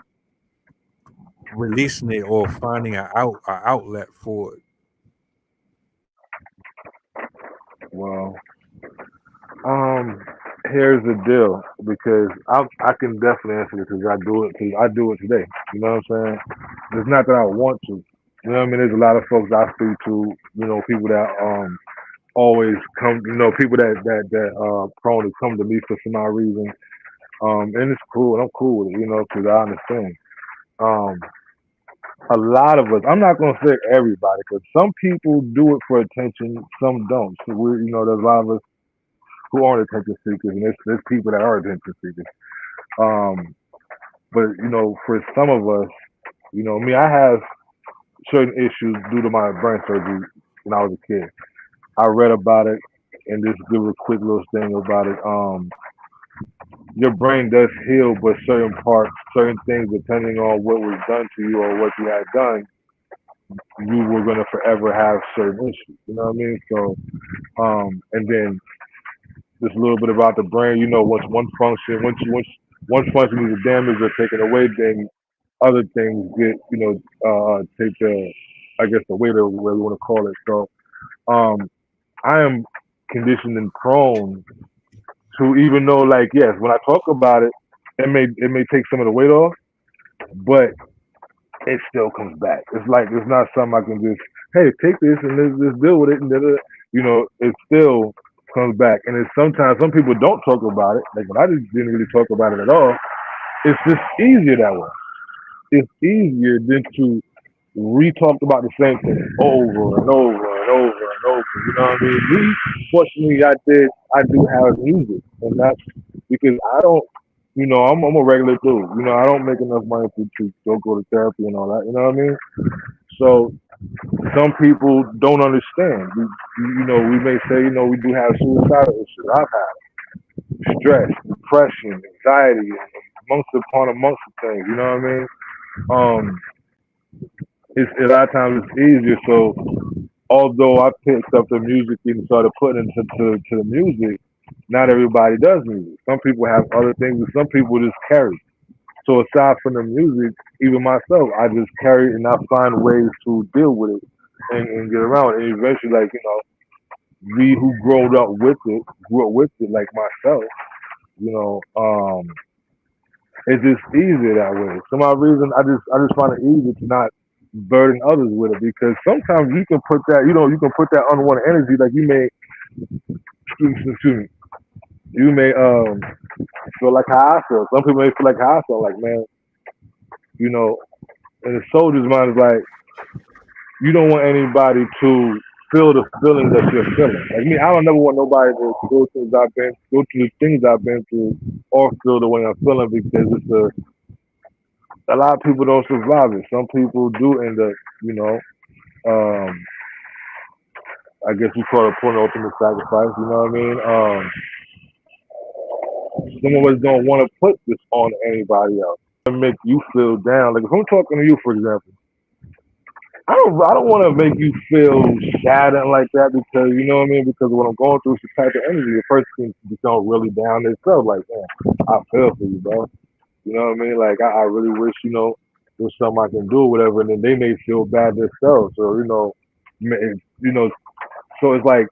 releasing it or finding a outlet for it? well, um, here's the deal because I can definitely answer this because I do it. Cause I do it today. You know what I'm saying? It's not that I want to. You know what I mean? There's a lot of folks I speak to. People that always come. People that prone to come to me for some odd reason. And it's cool, and I'm cool with it. Because I understand. Um, a lot of us. I'm not gonna say everybody, because some people do it for attention, some don't. So there's a lot of us who aren't attention seekers, and there's people that are attention seekers. Um, but for some of us, me, I have certain issues due to my brain surgery when I was a kid. I read about it, and just give a quick little thing about it. Your brain does heal, but certain parts, certain things, depending on what was done to you or what you had done, you were gonna forever have certain issues. You know what I mean? So, and then just a little bit about the brain. Once once one function is damaged or taken away, then other things get take the, I guess, the weight or whatever you want to call it. So, um, I am conditioned and prone to, even though, like, yes, when I talk about it, it may take some of the weight off, but it still comes back. It's like it's not something I can just, hey, take this and let's deal with it, and then it still comes back. And it's sometimes some people don't talk about it. Like when I just didn't really talk about it at all. It's just easier that way. It's easier than to re-talk about the same thing over and over and over and over. You know what I mean? Me, fortunately, I do have music, and that's because I don't. I'm a regular dude. I don't make enough money to go to therapy and all that. You know what I mean? So some people don't understand. We may say, we do have suicidal issues. I've had stress, depression, anxiety, and amongst the things. You know what I mean? Um, it's a lot of times it's easier. So although I picked up the music and started putting it to the music, not everybody does music. Some people have other things, and some people just carry. So aside from the music, even myself, I just carry it and I find ways to deal with it and get around it. And eventually, like, we who grew up with it, like myself, you know, um, it's just easier that way. For some odd reason, I just find it easier to not burden others with it, because sometimes you can put that, you can put that unwanted energy, like you may, excuse me, you may feel like how I feel. Some people may feel like how I feel, like, man, you know, and the soldier's mind is like, you don't want anybody to feel the feeling that you're feeling. Like me, I don't never want nobody to go through the things I've been through, or feel the way I'm feeling because a lot of people don't survive it. Some people do end up, you know, um, I guess we call it putting ultimate sacrifice. You know what I mean? Some of us don't want to put this on anybody else to make you feel down. Like if I'm talking to you, for example, I don't want to make you feel sad and like that because you know what I mean. Because what I'm going through is the type of energy the person can become really down themselves. Like, man, I feel for you, bro. You know what I mean? Like I really wish there's something I can do or whatever, and then they may feel bad themselves. Or you know. So it's like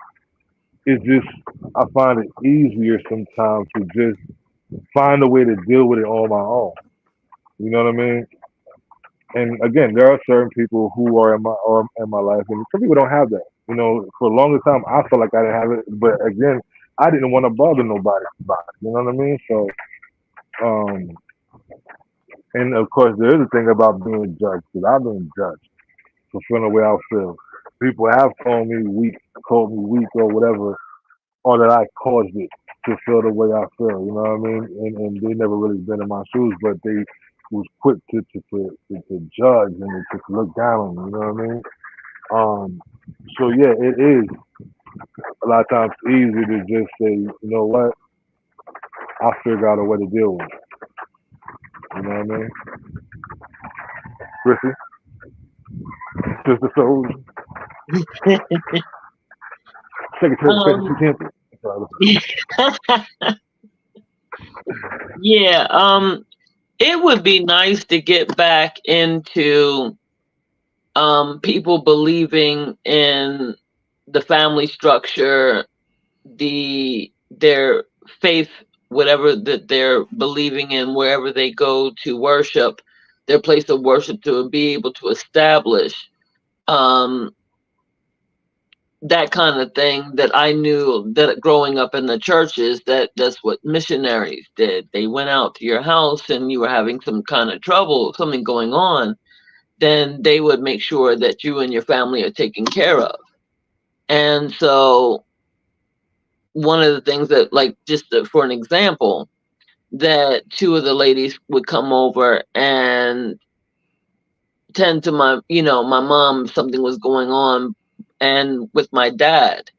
it's just I find it easier sometimes to just find a way to deal with it on my own. You know what I mean? And again, there are certain people who are in my life, and some people don't have that. You know, for the longest time, I felt like I didn't have it, but again, I didn't want to bother nobody about it. You know what I mean? So, um, and of course, there is a thing about being judged because I've been judged for feeling the way I feel. People have called me weak or whatever, or that I caused it to feel the way I feel. You know what I mean? And they never really been in my shoes, but they was quick to judge and to look down on me. You know what I mean? So yeah, it is a lot of times easy to just say, you know what, I'll figure out a way to deal with it. You know what I mean? Chrissy, Sister Soul, Secretary of State of um, Temple. yeah, it would be nice to get back into people believing in the family structure, their faith, whatever that they're believing in, wherever they go to worship, their place of worship, to be able to establish um, that kind of thing. That I knew that growing up in the churches, that's what missionaries did. They went out to your house and you were having some kind of trouble, something going on, then they would make sure that you and your family are taken care of. And so one of the things that, like, for an example, that two of the ladies would come over and tend to my mom, something was going on, and with my dad.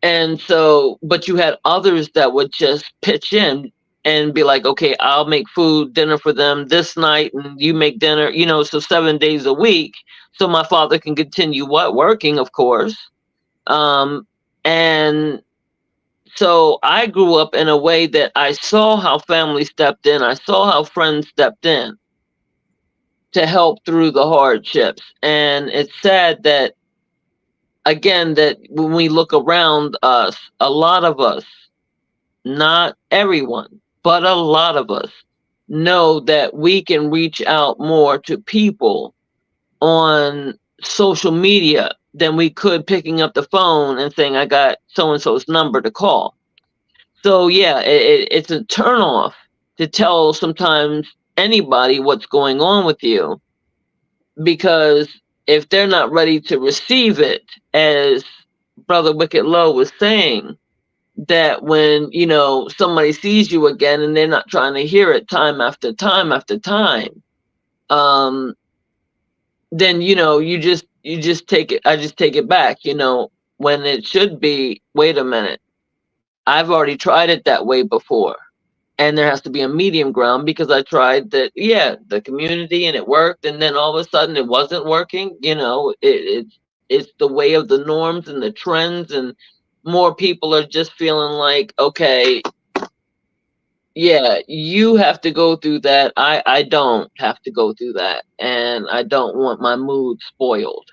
And so, but you had others that would just pitch in and be like, okay, I'll make dinner for them this night, and you make dinner, so 7 days a week. So my father can continue working, of course. Um, and so I grew up in a way that I saw how family stepped in. I saw how friends stepped in to help through the hardships. And it's sad that, again, that when we look around us, a lot of us, not everyone, but a lot of us know that we can reach out more to people on social media than we could picking up the phone and saying, I got so and so's number to call. So yeah, it's a turnoff to tell sometimes anybody what's going on with you, because if they're not ready to receive it, as Brother Wicked Low was saying, that when somebody sees you again and they're not trying to hear it time after time after time, um, then you just take it. I just take it back. When it should be, wait a minute, I've already tried it that way before. And there has to be a medium ground, because I tried that, yeah, the community, and it worked, and then all of a sudden it wasn't working. It's the way of the norms and the trends, and more people are just feeling like, okay, yeah, you have to go through that. I don't have to go through that, and I don't want my mood spoiled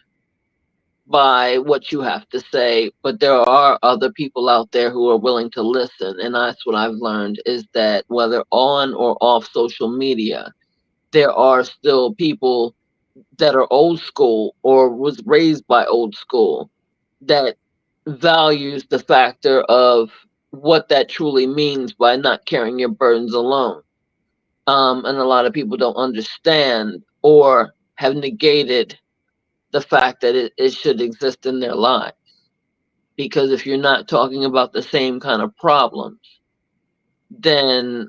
by what you have to say. But there are other people out there who are willing to listen, and that's what I've learned, is that whether on or off social media, there are still people that are old school or was raised by old school, that values the factor of what that truly means by not carrying your burdens alone. And a lot of people don't understand or have negated the fact that it should exist in their lives. Because if you're not talking about the same kind of problems, then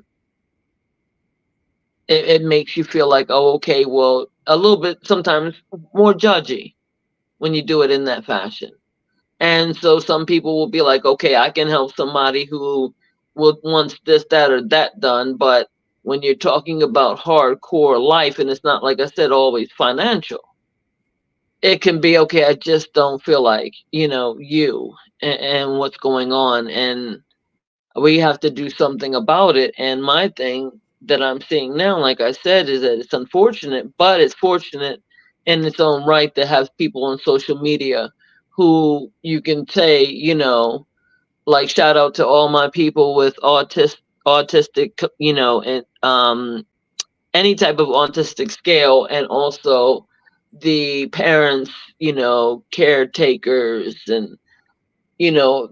it makes you feel like, oh, okay, well, a little bit sometimes more judgy when you do it in that fashion. And so some people will be like, okay, I can help somebody who wants this, that, or that done. But when you're talking about hardcore life, and it's not, like I said, always financial, it can be, okay, I just don't feel like, you and what's going on. And we have to do something about it. And my thing that I'm seeing now, like I said, is that it's unfortunate, but it's fortunate in its own right to have people on social media who you can say, like, shout out to all my people with autistic, and any type of autistic scale, and also the parents, caretakers, and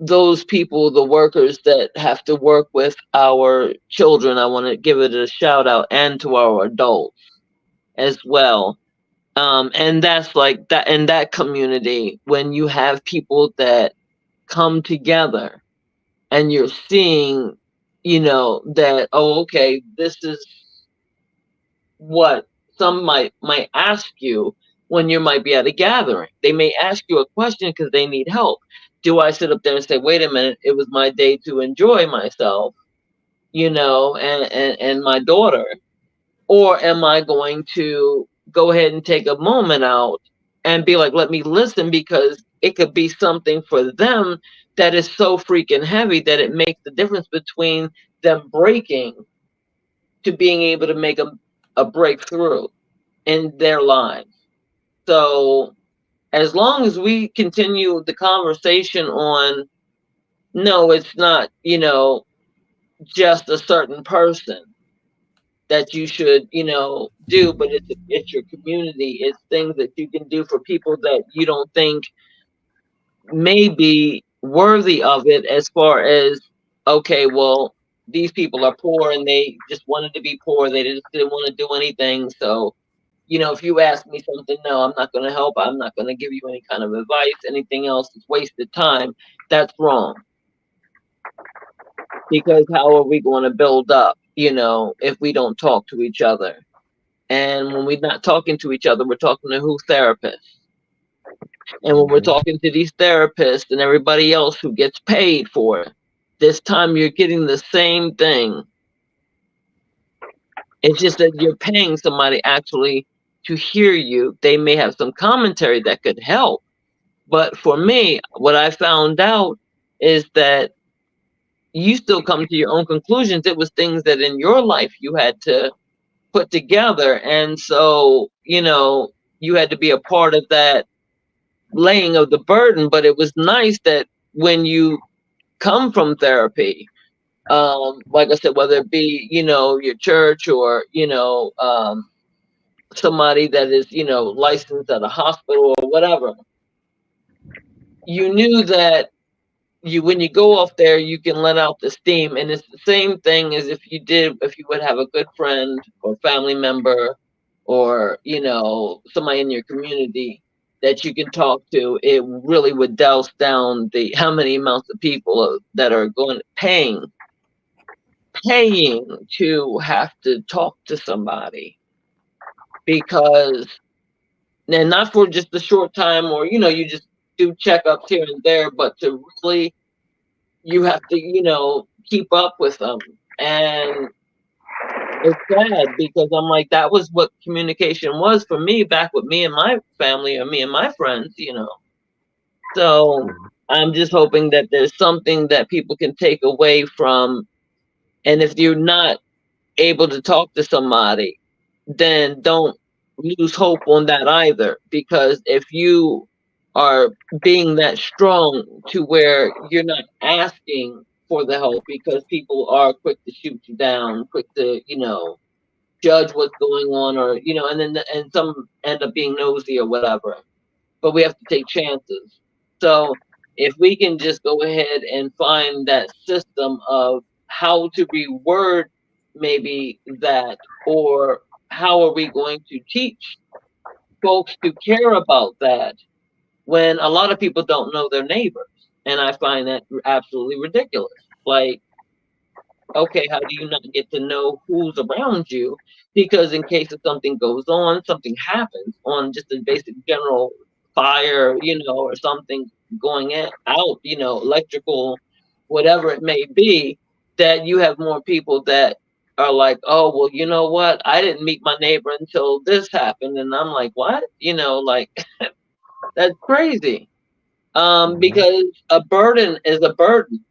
those people, the workers that have to work with our children. I want to give it a shout out, and to our adults as well. And that's like that in that community, when you have people that come together, and you're seeing, that, oh, okay, this is what some might ask you when you might be at a gathering. They may ask you a question because they need help. Do I sit up there and say, wait a minute, it was my day to enjoy myself, and my daughter? Or am I going to go ahead and take a moment out and be like, let me listen, because it could be something for them that is so freaking heavy that it makes the difference between them breaking to being able to make a breakthrough in their lives. So as long as we continue the conversation on, no, it's not, just a certain person that you should, do, but it's your community. It's things that you can do for people that you don't think may be worthy of it, as far as, okay, well, these people are poor and they just wanted to be poor. They just didn't want to do anything. So, if you ask me something, no, I'm not going to help. I'm not going to give you any kind of advice. Anything else is wasted time. That's wrong. Because how are we going to build up, if we don't talk to each other? And when we're not talking to each other, we're talking to who? Therapists. And when we're Hmm. talking to these therapists and everybody else who gets paid for it, this time you're getting the same thing. It's just that you're paying somebody actually to hear you. They may have some commentary that could help. But for me, what I found out is that you still come to your own conclusions. It was things that in your life you had to put together. And so, you had to be a part of that laying of the burden. But it was nice that when you come from therapy, like I said, whether it be, your church, or, somebody that is, licensed at a hospital or whatever, you knew that when you go off there, you can let out the steam. And it's the same thing as if you would have a good friend or family member, or somebody in your community that you can talk to. It really would douse down the how many amounts of people that are paying to have to talk to somebody. Because, and not for just a short time, or you just do checkups here and there, but to really, you have to, keep up with them. And it's sad, because I'm like, that was what communication was for me back with me and my family, or me and my friends. So I'm just hoping that there's something that people can take away from. And if you're not able to talk to somebody, then don't lose hope on that either. Because if you are being that strong to where you're not asking for the help, because people are quick to shoot you down, quick to, judge what's going on, or, and some end up being nosy or whatever. But we have to take chances. So if we can just go ahead and find that system of how to reword maybe that, or how are we going to teach folks to care about that when a lot of people don't know their neighbors? And I find that absolutely ridiculous. Like, okay, how do you not get to know who's around you? Because in case if something goes on, something happens on just a basic general fire, or something out, electrical, whatever it may be, that you have more people that are like, oh, well, you know what? I didn't meet my neighbor until this happened. And I'm like, what? Like, that's crazy. Mhm. Because a burden is a burden,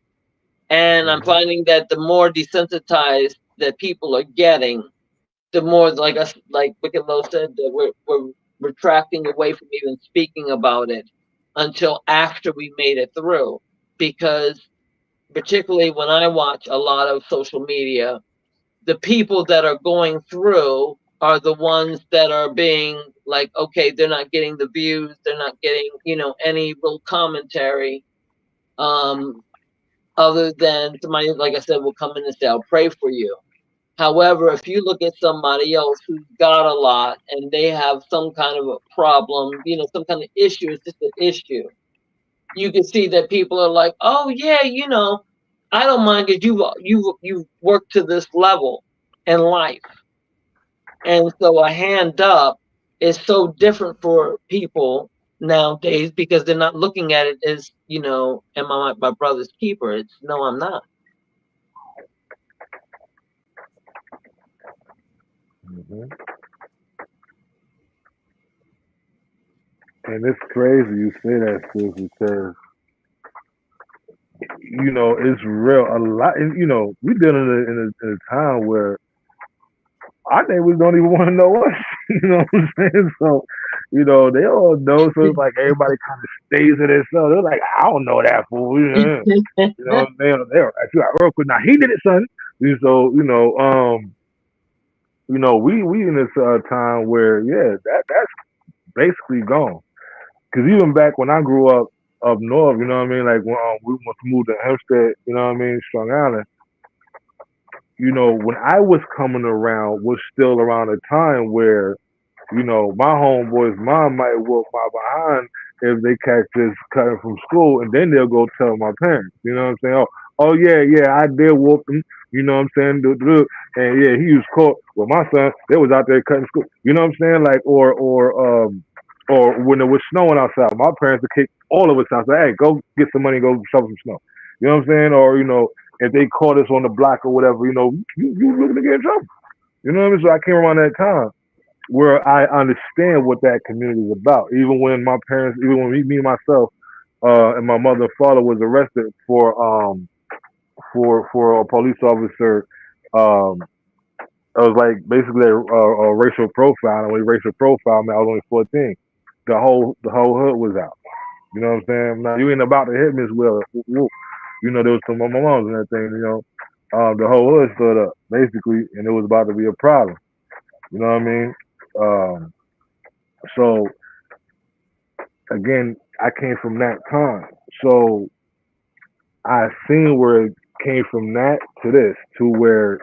and I'm Mhm. finding that the more desensitized that people are getting, the more, like us, like Wicked Low said, that we're retracting away from even speaking about it until after we made it through. Because particularly when I watch a lot of social media, the people that are going through are the ones that are being like, okay, they're not getting the views, they're not getting, any real commentary. Um, Other than somebody, like I said, will come in and say, I'll pray for you. However, if you look at somebody else who's got a lot and they have some kind of a problem, some kind of issue, it's just an issue. You can see that people are like, oh yeah, I don't mind because you worked to this level in life, and so a hand up is so different for people nowadays because they're not looking at it as, am I my brother's keeper? It's no, I'm not. Mhm. And it's crazy you say that, sis, because it's real. A lot. We dealing in a time where our neighbors don't even want to know us. You know what I'm saying? So, they all know. So it's like everybody kind of stays to themselves. They're like, I don't know that fool. You know what I'm saying? They're like, you got earthquake. Now he did it, son. So, we in this time where, yeah, that's basically gone. Because even back when I grew up north, you know what I mean? Like when we went to move to Hempstead, you know what I mean, Strong Island. When I was coming around was still around a time where, my homeboy's mom might whoop my behind if they catch this cutting from school, and then they'll go tell my parents. You know what I'm saying? Oh yeah, yeah, I did whoop him. You know what I'm saying? And yeah, he was caught with my son. They was out there cutting school. You know what I'm saying? Like, or when it was snowing outside, my parents would kick all of us out. Say, hey, go get some money, go shovel some snow. You know what I'm saying? Or if they caught us on the block or whatever, you looking to get in trouble. You know what I mean? So I came around that time where I understand what that community is about. Even when my parents, even when me myself, and my mother and father was arrested for a police officer, um, it was like basically a racial profile. And when racial profile, man, I was only 14. The whole hood was out. You know what I'm saying? Now you ain't about to hit me as well. There was some of my moms and everything. The whole hood stood up basically, and it was about to be a problem. You know what I mean? Um, so again, I came from that time. So I seen where it came from that to this, to where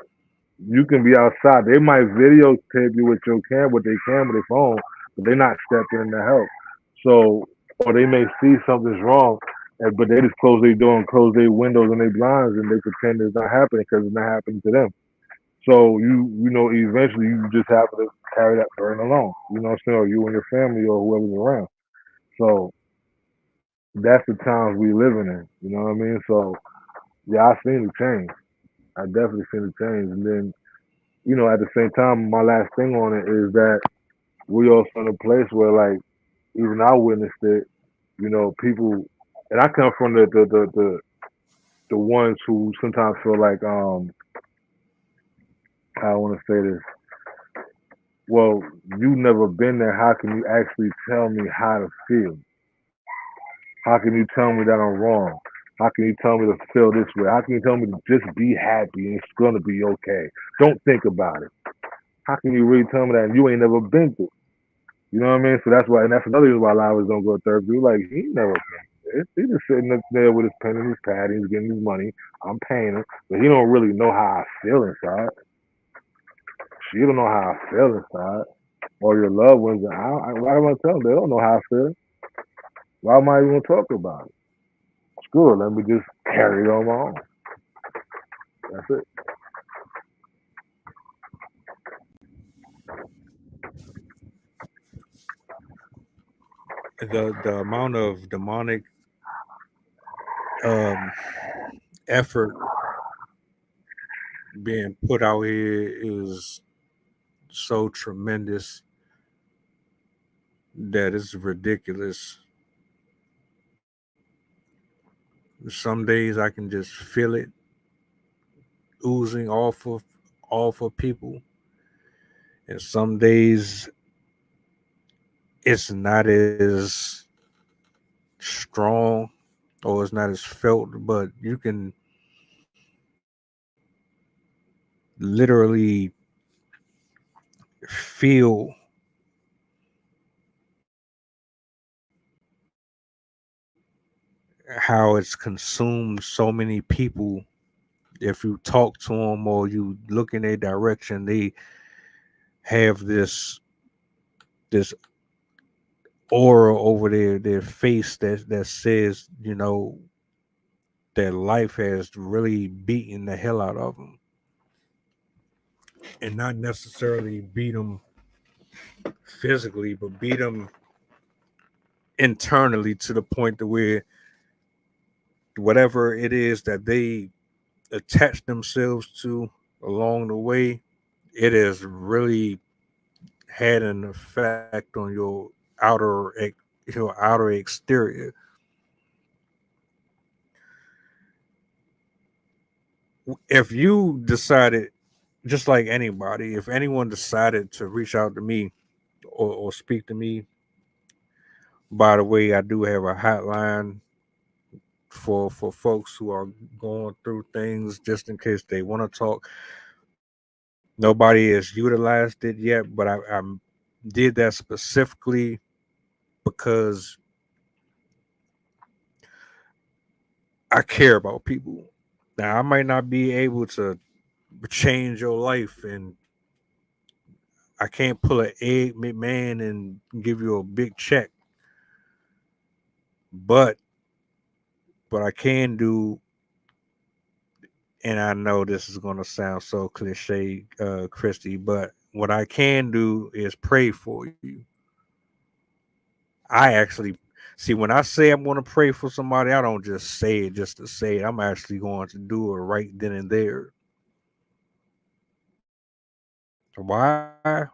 you can be outside. They might videotape you with your camera, with their camera, their phone, but they're not stepping in to help. So, or they may see something's wrong, but they just close their door and close their windows and their blinds, and they pretend it's not happening because it's not happening to them. So eventually you just have to carry that burden alone. You know what I'm saying? Or you and your family or whoever's around. So that's the times we living in. You know what I mean? So yeah, I seen the change. I definitely seen the change. And then, at the same time, my last thing on it is that we also in a place where like even I witnessed it, people and I come from the ones who sometimes feel like I wanna say this. Well, you never been there, how can you actually tell me how to feel? How can you tell me that I'm wrong? How can you tell me to feel this way? How can you tell me to just be happy and it's gonna be okay? Don't think about it. How can you really tell me that and you ain't never been through? You know what I mean? So that's why, and that's another reason why a lot of us don't go to therapy. We're like, he never been through this. He's just sitting up there with his pen and his pad, and he's getting his money. I'm paying him, but he don't really know how I feel inside. You don't know how I feel inside, or your loved ones. Why do I tell them? They don't know how I feel. Why am I even talking about it? Screw it. Let me just carry it on my own. That's it. The amount of demonic um, effort being put out here is so tremendous that it's ridiculous. Some days I can just feel it oozing off of people, and some days it's not as strong or it's not as felt, but you can literally feel how it's consumed so many people. If you talk to them or you look in their direction, they have this aura over their face that says, their life has really beaten the hell out of them, and not necessarily beat them physically, but beat them internally to the point to where whatever it is that they attach themselves to along the way, it has really had an effect on your outer exterior. If you decided, just like anybody, if anyone decided to reach out to me or speak to me, by the way, I do have a hotline for folks who are going through things just in case they want to talk. Nobody has utilized it yet, but I did that specifically because I care about people. Now, I might not be able to change your life, and I can't pull an egg McMahon and give you a big check, but what I can do, and I know this is going to sound so cliche, Christy, but what I can do is pray for you. I actually see when I say I'm going to pray for somebody, I don't just say it just to say it. I'm actually going to do it right then and there. Why?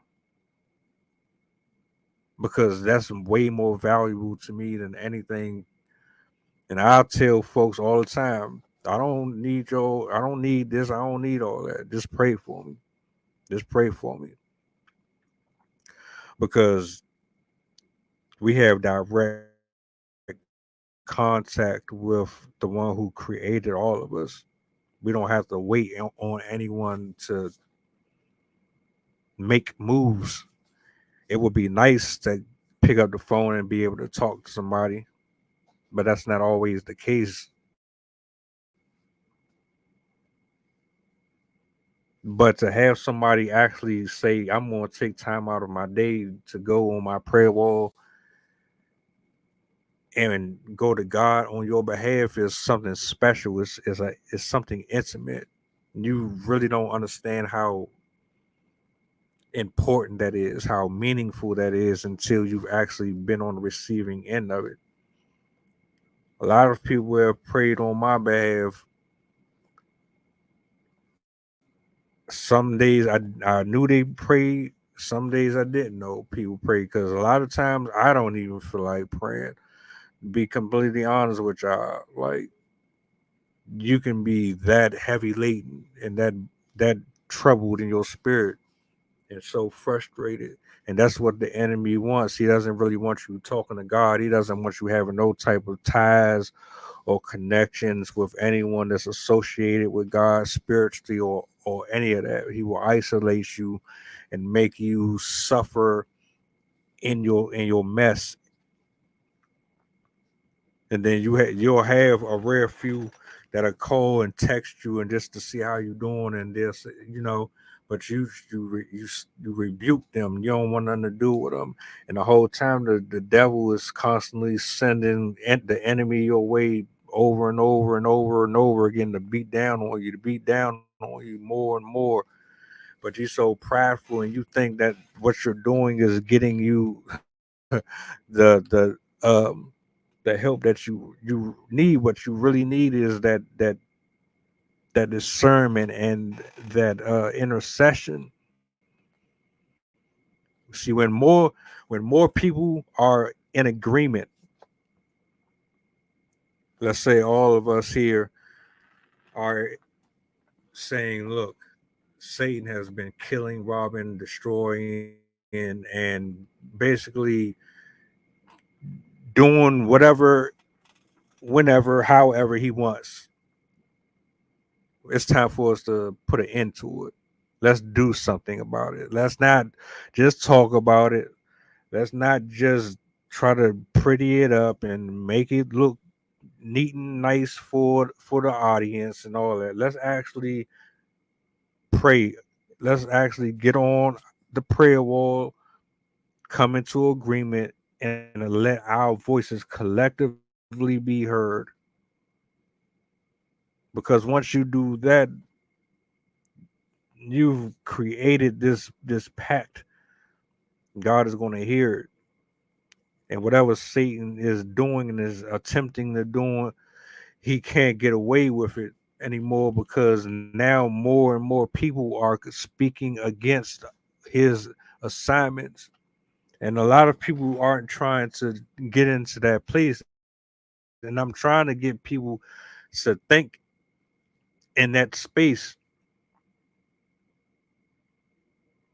Because that's way more valuable to me than anything. And I'll tell folks all the time, I don't need this, I don't need all that. Just pray for me. Just pray for me. Because we have direct contact with the one who created all of us. We don't have to wait on anyone to make moves. It would be nice to pick up the phone and be able to talk to somebody, but that's not always the case. But to have somebody actually say, I'm going to take time out of my day to go on my prayer wall and go to God on your behalf is something special. It's something intimate. You really don't understand how important that is, how meaningful that is until you've actually been on the receiving end of it. A lot of people have prayed on my behalf. Some days I knew they prayed. Some days I didn't know people pray because a lot of times I don't even feel like praying. Be completely honest with y'all, like you can be that heavy laden and that troubled in your spirit and so frustrated. And that's what the enemy wants. He doesn't really want you talking to God. He doesn't want you having no type of ties or connections with anyone that's associated with God spiritually or any of that. He will isolate you and make you suffer in your mess. And then you'll have a rare few that'll call and text you and just to see how you doing and this, but you rebuke them. You don't want nothing to do with them, and the whole time the devil is constantly sending the enemy your way over and over and over and over again to beat down on you, to beat down on you more and more. But you're so prideful and you think that what you're doing is getting you the the help that you need. What you really need is that discernment and that intercession. See, when more people are in agreement, let's say all of us here are saying, look, Satan has been killing, robbing, destroying, and basically doing whatever, whenever, however he wants. It's time for us to put an end to it. Let's do something about it. Let's not just talk about it. Let's not just try to pretty it up and make it look neat and nice for the audience and all that. Let's actually pray. Let's actually get on the prayer wall, come into agreement, and let our voices collectively be heard. Because once you do that, you've created this pact. God is going to hear it, and whatever Satan is doing and is attempting to do, he can't get away with it anymore because now more and more people are speaking against his assignments. And a lot of people aren't trying to get into that place. And I'm trying to get people to think in that space,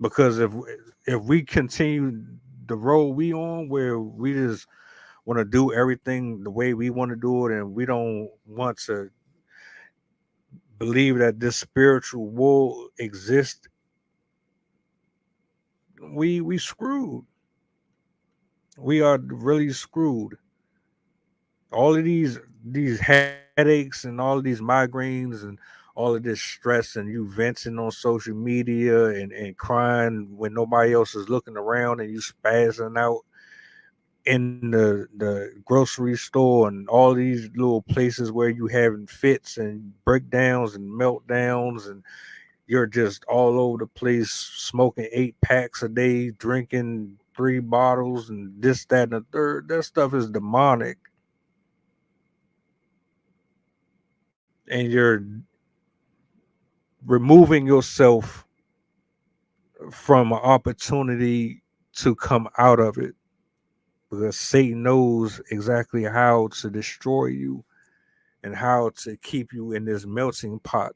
because if we continue the road we on where we just want to do everything the way we want to do it and we don't want to believe that this spiritual war exists, we screwed. We are really screwed. All of these headaches and all of these migraines and all of this stress and you venting on social media and crying when nobody else is looking around and you spazzing out in the grocery store and all these little places where you having fits and breakdowns and meltdowns and you're just all over the place smoking 8 packs a day, drinking 3 bottles and this, that, and the third. That stuff is demonic. And you're removing yourself from an opportunity to come out of it because Satan knows exactly how to destroy you and how to keep you in this melting pot.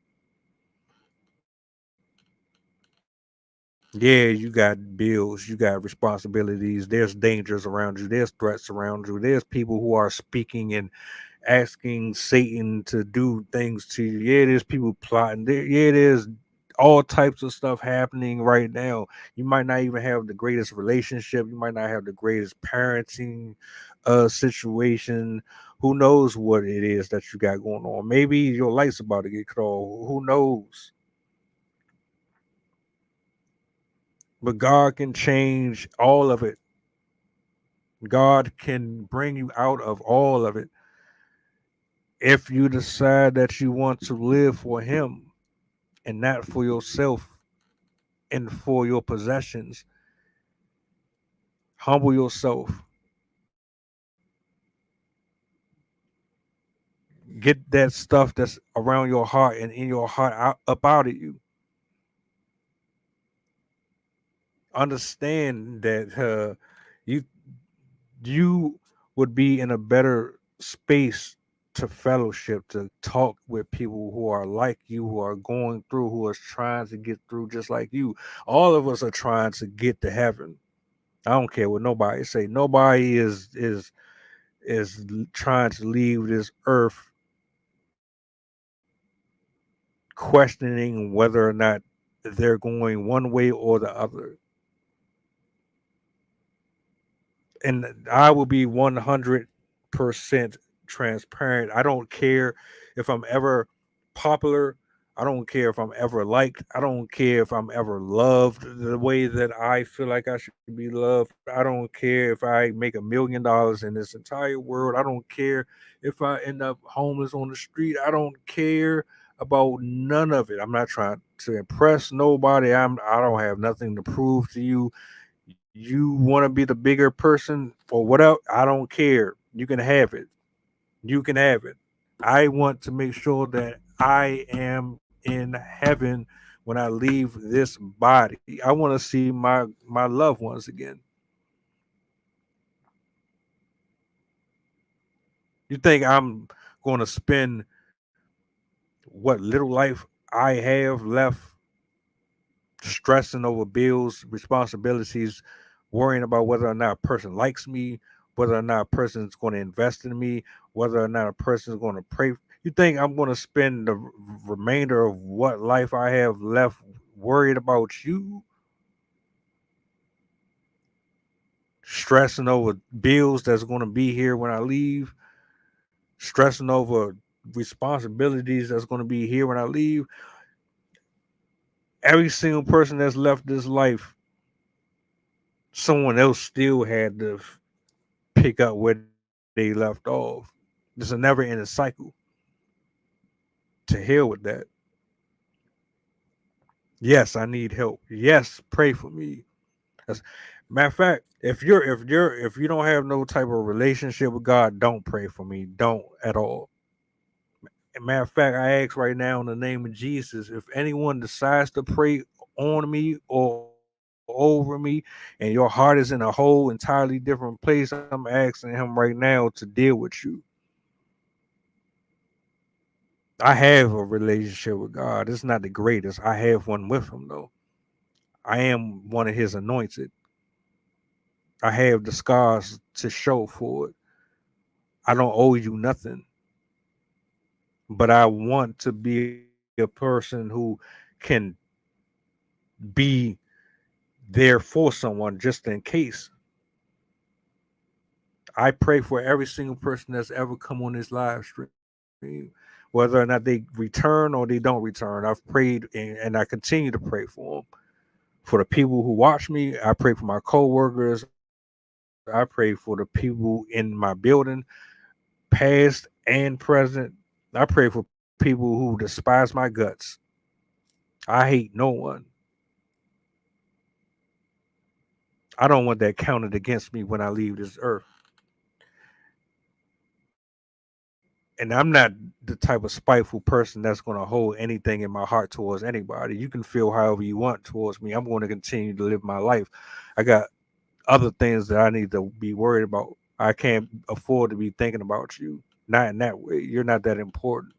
Yeah, you got bills, you got responsibilities, there's dangers around you, there's threats around you, there's people who are speaking and asking Satan to do things to you. Yeah, there's people plotting. Yeah, there's all types of stuff happening right now. You might not even have the greatest relationship. You might not have the greatest parenting situation. Who knows what it is that you got going on? Maybe your light's about to get cut off. Who knows? But God can change all of it. God can bring you out of all of it if you decide that you want to live for Him and not for yourself and for your possessions. Humble yourself. Get that stuff that's around your heart and in your heart up out of you. Understand that you you would be in a better space to fellowship, to talk with people who are like you, who are going through, who are trying to get through just like you. All of us are trying to get to heaven. I don't care what nobody say. Nobody is trying to leave this earth questioning whether or not they're going one way or the other. And I will be 100% transparent. I don't care if I'm ever popular. I don't care if I'm ever liked. I don't care if I'm ever loved the way that I feel like I should be loved. I don't care if I make $1 million in this entire world. I don't care if I end up homeless on the street. I don't care about none of it. I'm not trying to impress nobody. I don't have nothing to prove to you. You want to be the bigger person or whatever, I don't care. You can have it. You can have it. I want to make sure that I am in heaven when I leave this body. I want to see my loved ones again. You think I'm going to spend what little life I have left stressing over bills, responsibilities, worrying about whether or not a person likes me, whether or not a person is going to invest in me, whether or not a person is going to pray? You think I'm going to spend the remainder of what life I have left worried about you, stressing over bills that's going to be here when I leave, stressing over responsibilities that's going to be here when I leave? Every single person that's left this life, someone else still had to pick up where they left off. There's a never ending cycle. To hell with that. Yes, I need help. Yes, pray for me. As, matter of fact, if you don't have no type of relationship with God, don't pray for me. Don't at all. Matter of fact, I ask right now in the name of Jesus, if anyone decides to pray on me or over me, and your heart is in a whole entirely different place, I'm asking him right now to deal with you. I have a relationship with God. It's not the greatest. I have one with him though. I am one of his anointed. I have the scars to show for it. I don't owe you nothing, but I want to be a person who can be there for someone just in case. I pray for every single person that's ever come on this live stream, whether or not they return or they don't return. I've prayed and I continue to pray for them. For the people who watch me, I pray for my coworkers. I pray for the people in my building, past and present. I pray for people who despise my guts. I hate no one. I don't want that counted against me when I leave this earth. And I'm not the type of spiteful person that's going to hold anything in my heart towards anybody. You can feel however you want towards me. I'm going to continue to live my life. I got other things that I need to be worried about. I can't afford to be thinking about you. Not in that way. You're not that important.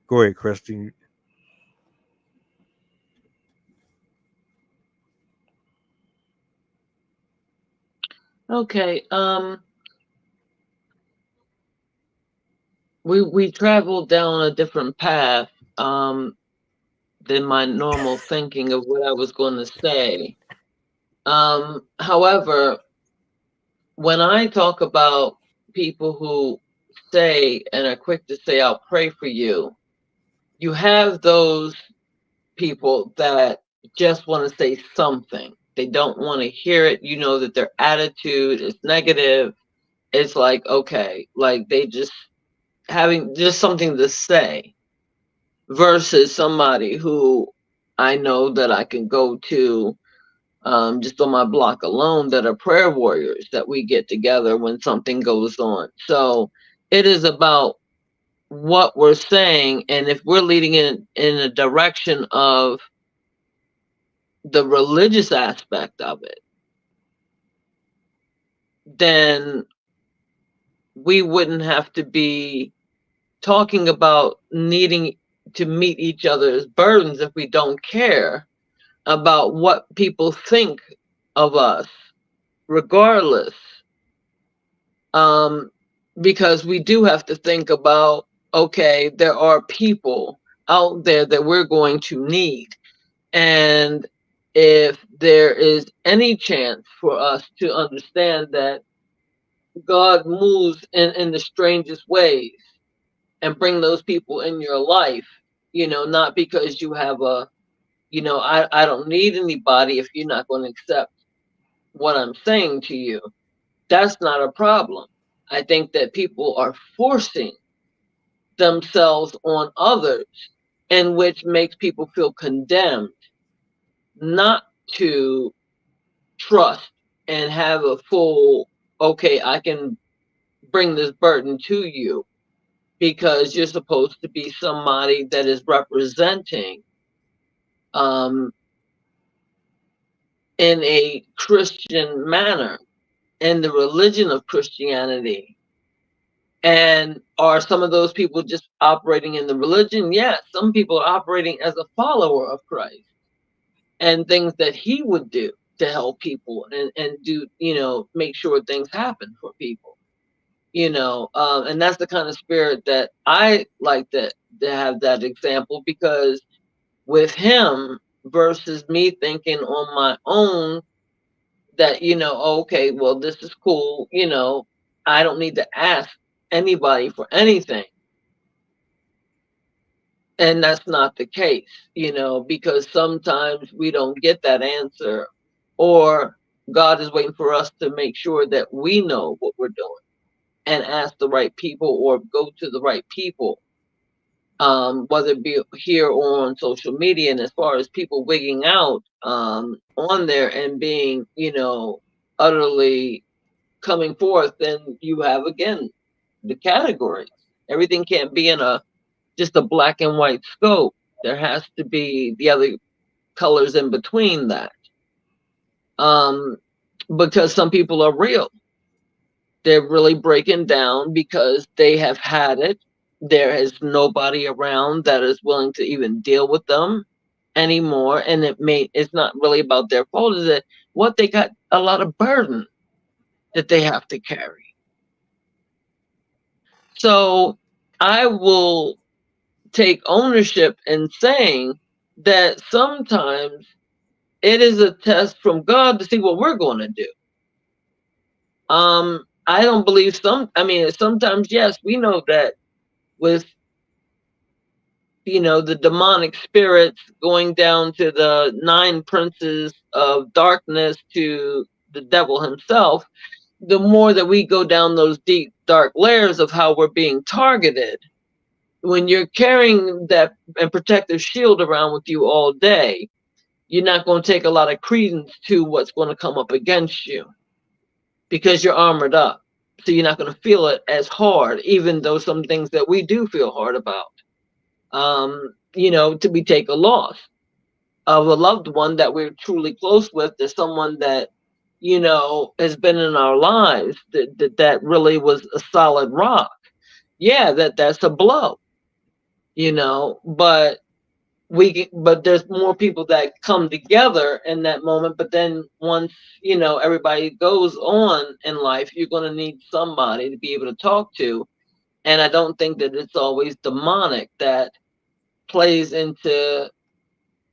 Go ahead, Christy. Okay. We traveled down a different path than my normal thinking of what I was going to say. However, when I talk about people who say and are quick to say, I'll pray for you, you have those people that just want to say something. They don't want to hear it. You know that their attitude is negative. It's like, okay, like they just having just something to say versus somebody who I know that I can go to just on my block alone that are prayer warriors that we get together when something goes on. So it is about what we're saying, and if we're leading in a direction of the religious aspect of it, then we wouldn't have to be talking about needing to meet each other's burdens if we don't care about what people think of us, regardless. Um, because we do have to think about, okay, there are people out there that we're going to need. And if there is any chance for us to understand that God moves in the strangest ways and bring those people in your life, not because you have I don't need anybody if you're not going to accept what I'm saying to you. That's not a problem. I think that people are forcing themselves on others, and which makes people feel condemned not to trust and have a full, okay, I can bring this burden to you, because you're supposed to be somebody that is representing um, in a Christian manner, in the religion of Christianity. And are some of those people just operating in the religion? Yes, some people are operating as a follower of Christ and things that he would do to help people and do, make sure things happen for people, and that's the kind of spirit that I like to have that example, because with him versus me thinking on my own that, okay, well, this is cool, I don't need to ask anybody for anything. And that's not the case, because sometimes we don't get that answer, or God is waiting for us to make sure that we know what we're doing and ask the right people or go to the right people, whether it be here or on social media. And as far as people wigging out on there and being, utterly coming forth, then you have again the categories. Everything can't be in just a black and white scope. There has to be the other colors in between that. Um, because some people are real. They're really breaking down because they have had it. There is nobody around that is willing to even deal with them anymore. And it's not really about their fault, is that what they got a lot of burden that they have to carry. So I will take ownership in saying that sometimes it is a test from God to see what we're going to do. I don't believe sometimes, yes, we know that with, the demonic spirits going down to the 9 princes of darkness to the devil himself, the more that we go down those deep, dark layers of how we're being targeted, when you're carrying that and protective shield around with you all day, you're not going to take a lot of credence to what's going to come up against you, because you're armored up. So you're not going to feel it as hard, even though some things that we do feel hard about. We take a loss of a loved one that we're truly close with, there's someone that, has been in our lives that really was a solid rock. Yeah, that's a blow, but but there's more people that come together in that moment. But then once, everybody goes on in life, you're going to need somebody to be able to talk to. And I don't think that it's always demonic that plays into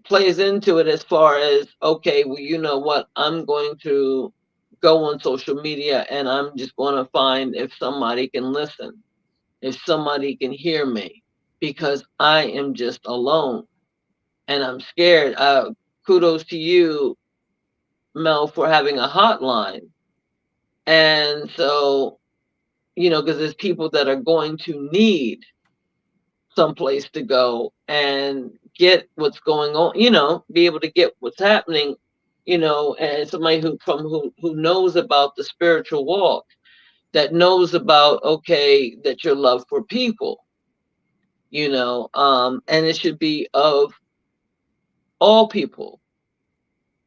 it, as far as, okay, well, you know what, I'm going to go on social media and I'm just going to find if somebody can listen, if somebody can hear me, because I am just alone and I'm scared. Kudos to you, Mel, for having a hotline. And so, because there's people that are going to need someplace to go and get what's going on, be able to get what's happening, and somebody who knows about the spiritual walk, that knows about, okay, that your love for people, and it should be of all people,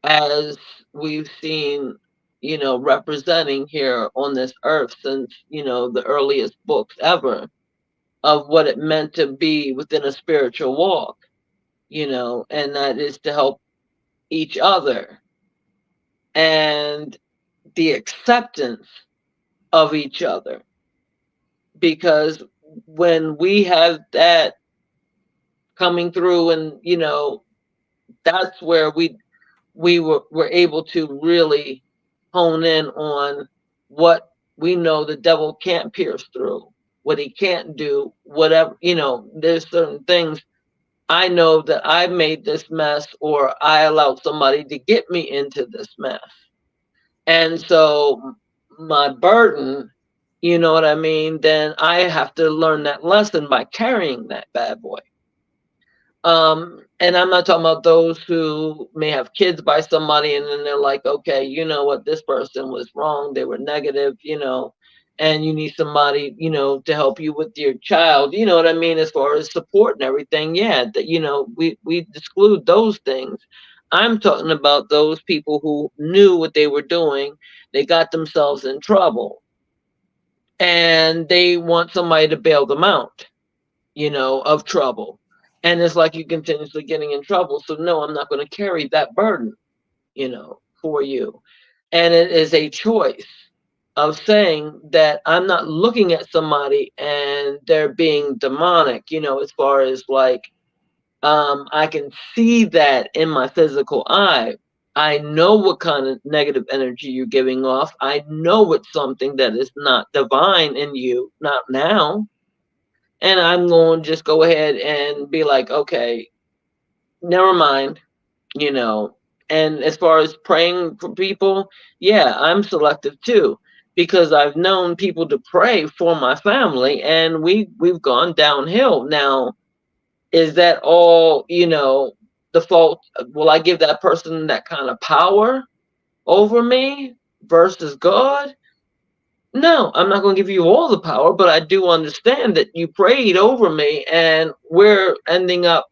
as we've seen, representing here on this earth since, the earliest books ever, of what it meant to be within a spiritual walk, and that is to help each other, and the acceptance of each other. Because when we have that coming through, and, that's where we were able to really hone in on what we know the devil can't pierce through. What he can't do, whatever, there's certain things. I know that I made this mess, or I allowed somebody to get me into this mess. And so my burden, you know what I mean? Then I have to learn that lesson by carrying that bad boy. And I'm not talking about those who may have kids by somebody and then they're like, okay, you know what, this person was wrong, they were negative, and you need somebody, to help you with your child, you know what I mean, as far as support and everything. Yeah, that we exclude those things. I'm talking about those people who knew what they were doing, they got themselves in trouble, and they want somebody to bail them out, of trouble. And it's like you're continuously getting in trouble. So no, I'm not going to carry that burden, for you. And it is a choice of saying that I'm not looking at somebody and they're being demonic, as far as like, I can see that in my physical eye. I know what kind of negative energy you're giving off. I know it's something that is not divine in you, not now. And I'm going to just go ahead and be like, okay, never mind, you know. And as far as praying for people, yeah, I'm selective too, because I've known people to pray for my family and we've gone downhill. Now, is that all, the fault? Will I give that person that kind of power over me versus God? No, I'm not going to give you all the power, but I do understand that you prayed over me and we're ending up,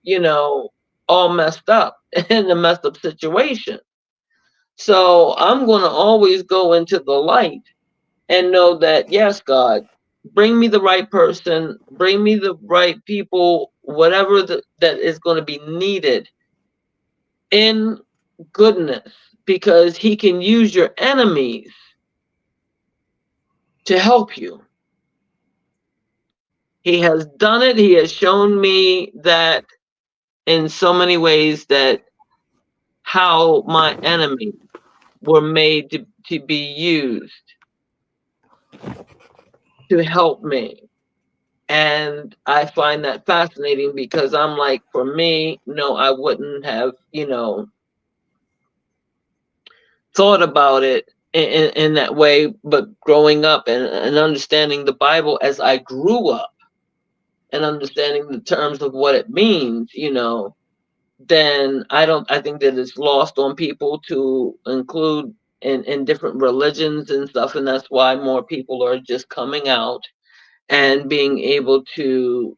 all messed up in a messed up situation. So I'm going to always go into the light and know that, yes, God, bring me the right person, bring me the right people, whatever that is going to be needed in goodness, because He can use your enemies to help you. He has done it. He has shown me that in so many ways, that how my enemies were made to be used to help me. And I find that fascinating because I'm like, for me, no, I wouldn't have, thought about it in that way. But growing up and understanding the Bible as I grew up and understanding the terms of what it means, then I think that it's lost on people to include in different religions and stuff. And that's why more people are just coming out and being able to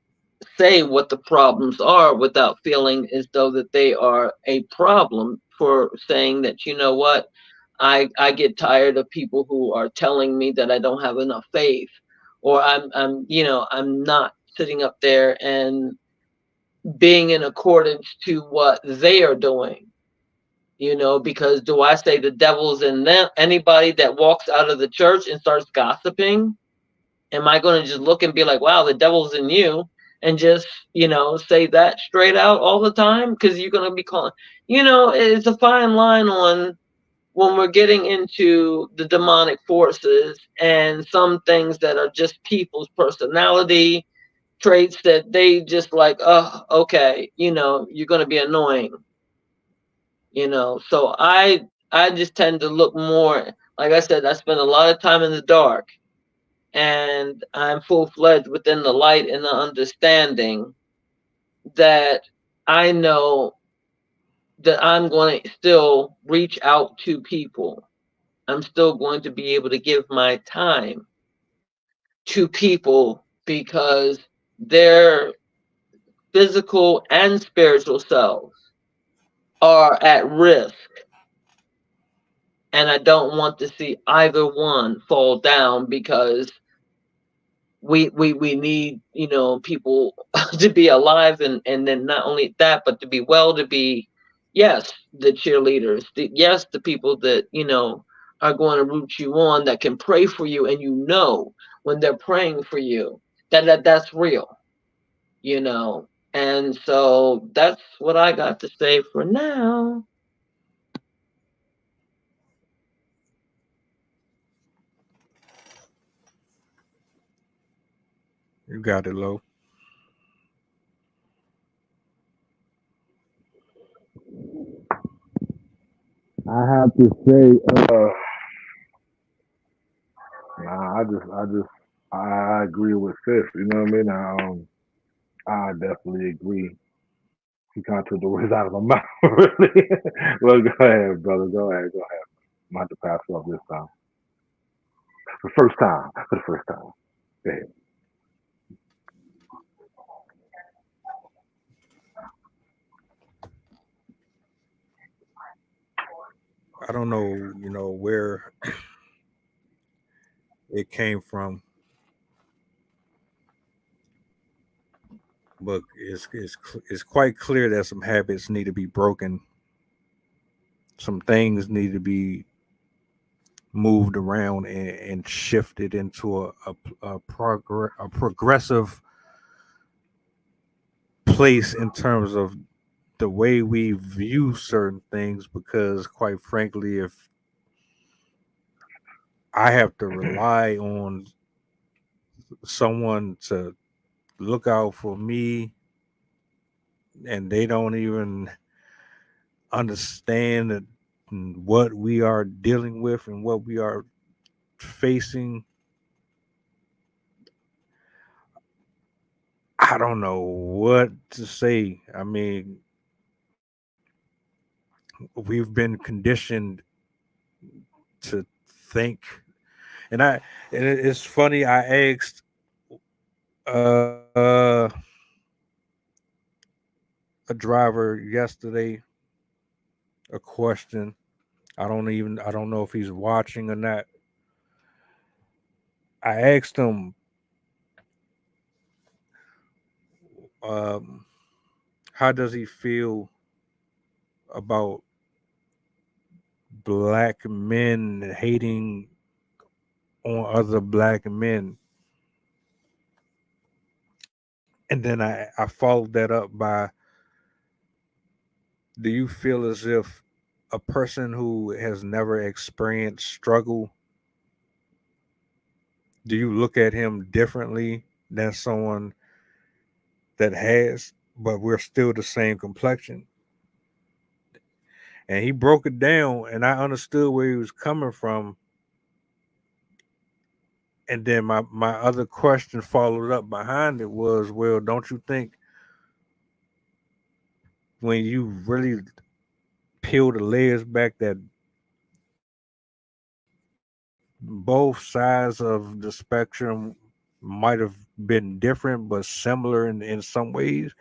say what the problems are without feeling as though that they are a problem, for saying that, you know what, I get tired of people who are telling me that I don't have enough faith, or I'm not sitting up there and being in accordance to what they are doing, because do I say the devil's in them? Anybody that walks out of the church and starts gossiping, am I going to just look and be like, wow, the devil's in you, and just, say that straight out all the time? Because you're going to be calling, it's a fine line on when we're getting into the demonic forces and some things that are just people's personality traits that they just like, oh, okay, you're going to be annoying, so I just tend to look more, like I said, I spend a lot of time in the dark, and I'm full-fledged within the light and the understanding that I know that I'm going to still reach out to people. I'm still going to be able to give my time to people because their physical and spiritual selves are at risk. And I don't want to see either one fall down, because we need, people to be alive, and then not only that, but to be well, to be, yes, the cheerleaders, yes, the people that, are going to root you on, that can pray for you, and when they're praying for you, that's real, and so that's what I got to say for now. You got it, low. I have to say, nah, I agree with sis. You know what I mean? I definitely agree. He kind of took the words out of my mouth, really. Well, go ahead, brother. Go ahead. Go ahead. I'm going to have to pass off this time. For the first time. For the first time. Go ahead. I don't know, where it came from, but it's quite clear that some habits need to be broken. Some things need to be moved around and shifted into a progressive place in terms of the way we view certain things. Because, quite frankly, if I have to rely on someone to look out for me and they don't even understand what we are dealing with and what we are facing, I don't know what to say. I mean, we've been conditioned to think, and it's funny. I asked uh, a driver yesterday a question. I don't know if he's watching or not. I asked him, um, how does he feel about black men hating on other black men? And then I followed that up by, do you feel as if a person who has never experienced struggle, do you look at him differently than someone that has, but we're still the same complexion? And he broke it down, and I understood where he was coming from. And then my other question followed up behind it was, well, don't you think when you really peel the layers back that both sides of the spectrum might have been different but similar in some ways?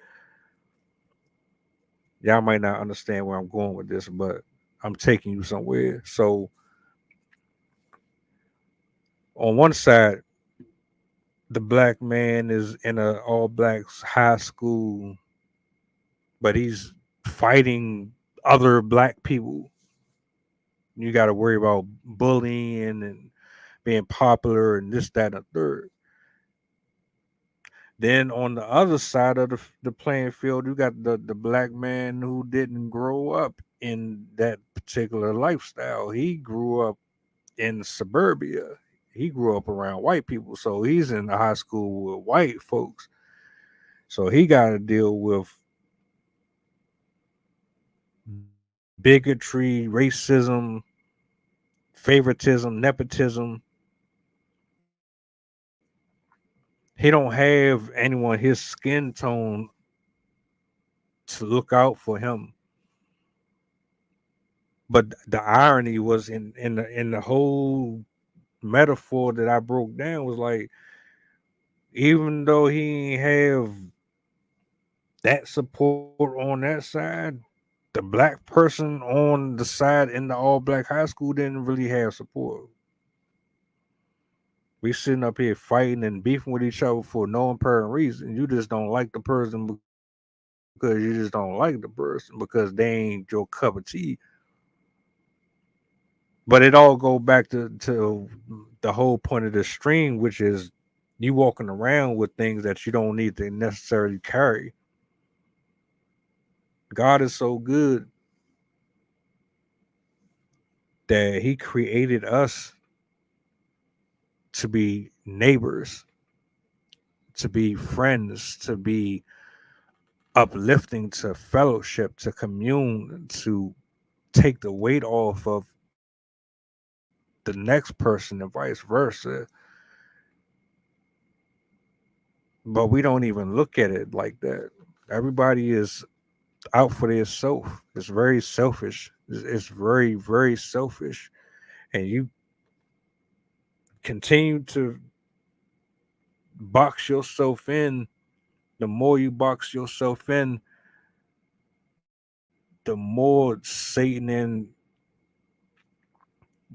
Y'all might not understand where I'm going with this, but I'm taking you somewhere. So on one side, the black man is in a all blacks high school, but he's fighting other black people. You got to worry about bullying and being popular and this, that, and the third. Then on the other side of the playing field, you got the black man who didn't grow up in that particular lifestyle. He grew up in suburbia. He grew up around white people, so he's in the high school with white folks. So he got to deal with bigotry, racism, favoritism, nepotism. He don't have anyone his skin tone to look out for him. But the irony was in the whole metaphor that I broke down was like, even though he ain't have that support on that side, the black person on the side in the all black high school didn't really have support. We sitting up here fighting and beefing with each other for no apparent reason. You just don't like the person because you just don't like the person because they ain't your cup of tea. But it all go back to the whole point of the stream, which is you walking around with things that you don't need to necessarily carry. God is so good that He created us to be neighbors, to be friends, to be uplifting, to fellowship, to commune, to take the weight off of the next person and vice versa. But we don't even look at it like that. Everybody is out for their self. It's very selfish. It's very, very selfish. And you continue to box yourself in. The more you box yourself in, the more Satan and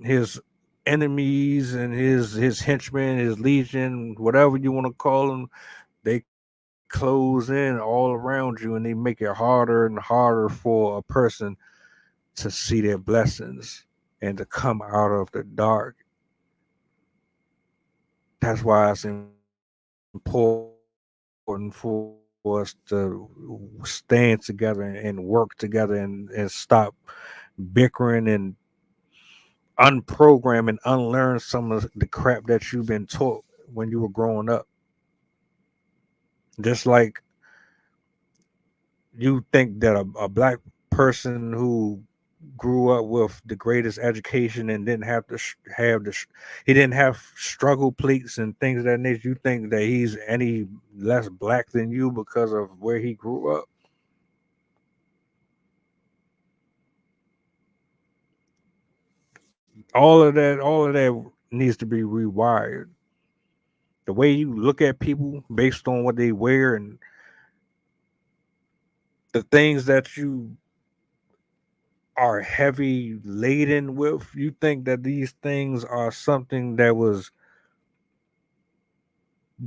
his enemies and his henchmen, his legion, whatever you want to call them, they close in all around you and they make it harder and harder for a person to see their blessings and to come out of the dark. That's why it's important for us to stand together and work together and stop bickering and unprogram and unlearn some of the crap that you've been taught when you were growing up. Just like you think that a black person who grew up with the greatest education and didn't have to he didn't have struggle pleats and things of that nature, you think that he's any less black than you because of where he grew up. All of that needs to be rewired. The way you look at people based on what they wear and the things that you are heavy laden with, you think that these things are something that was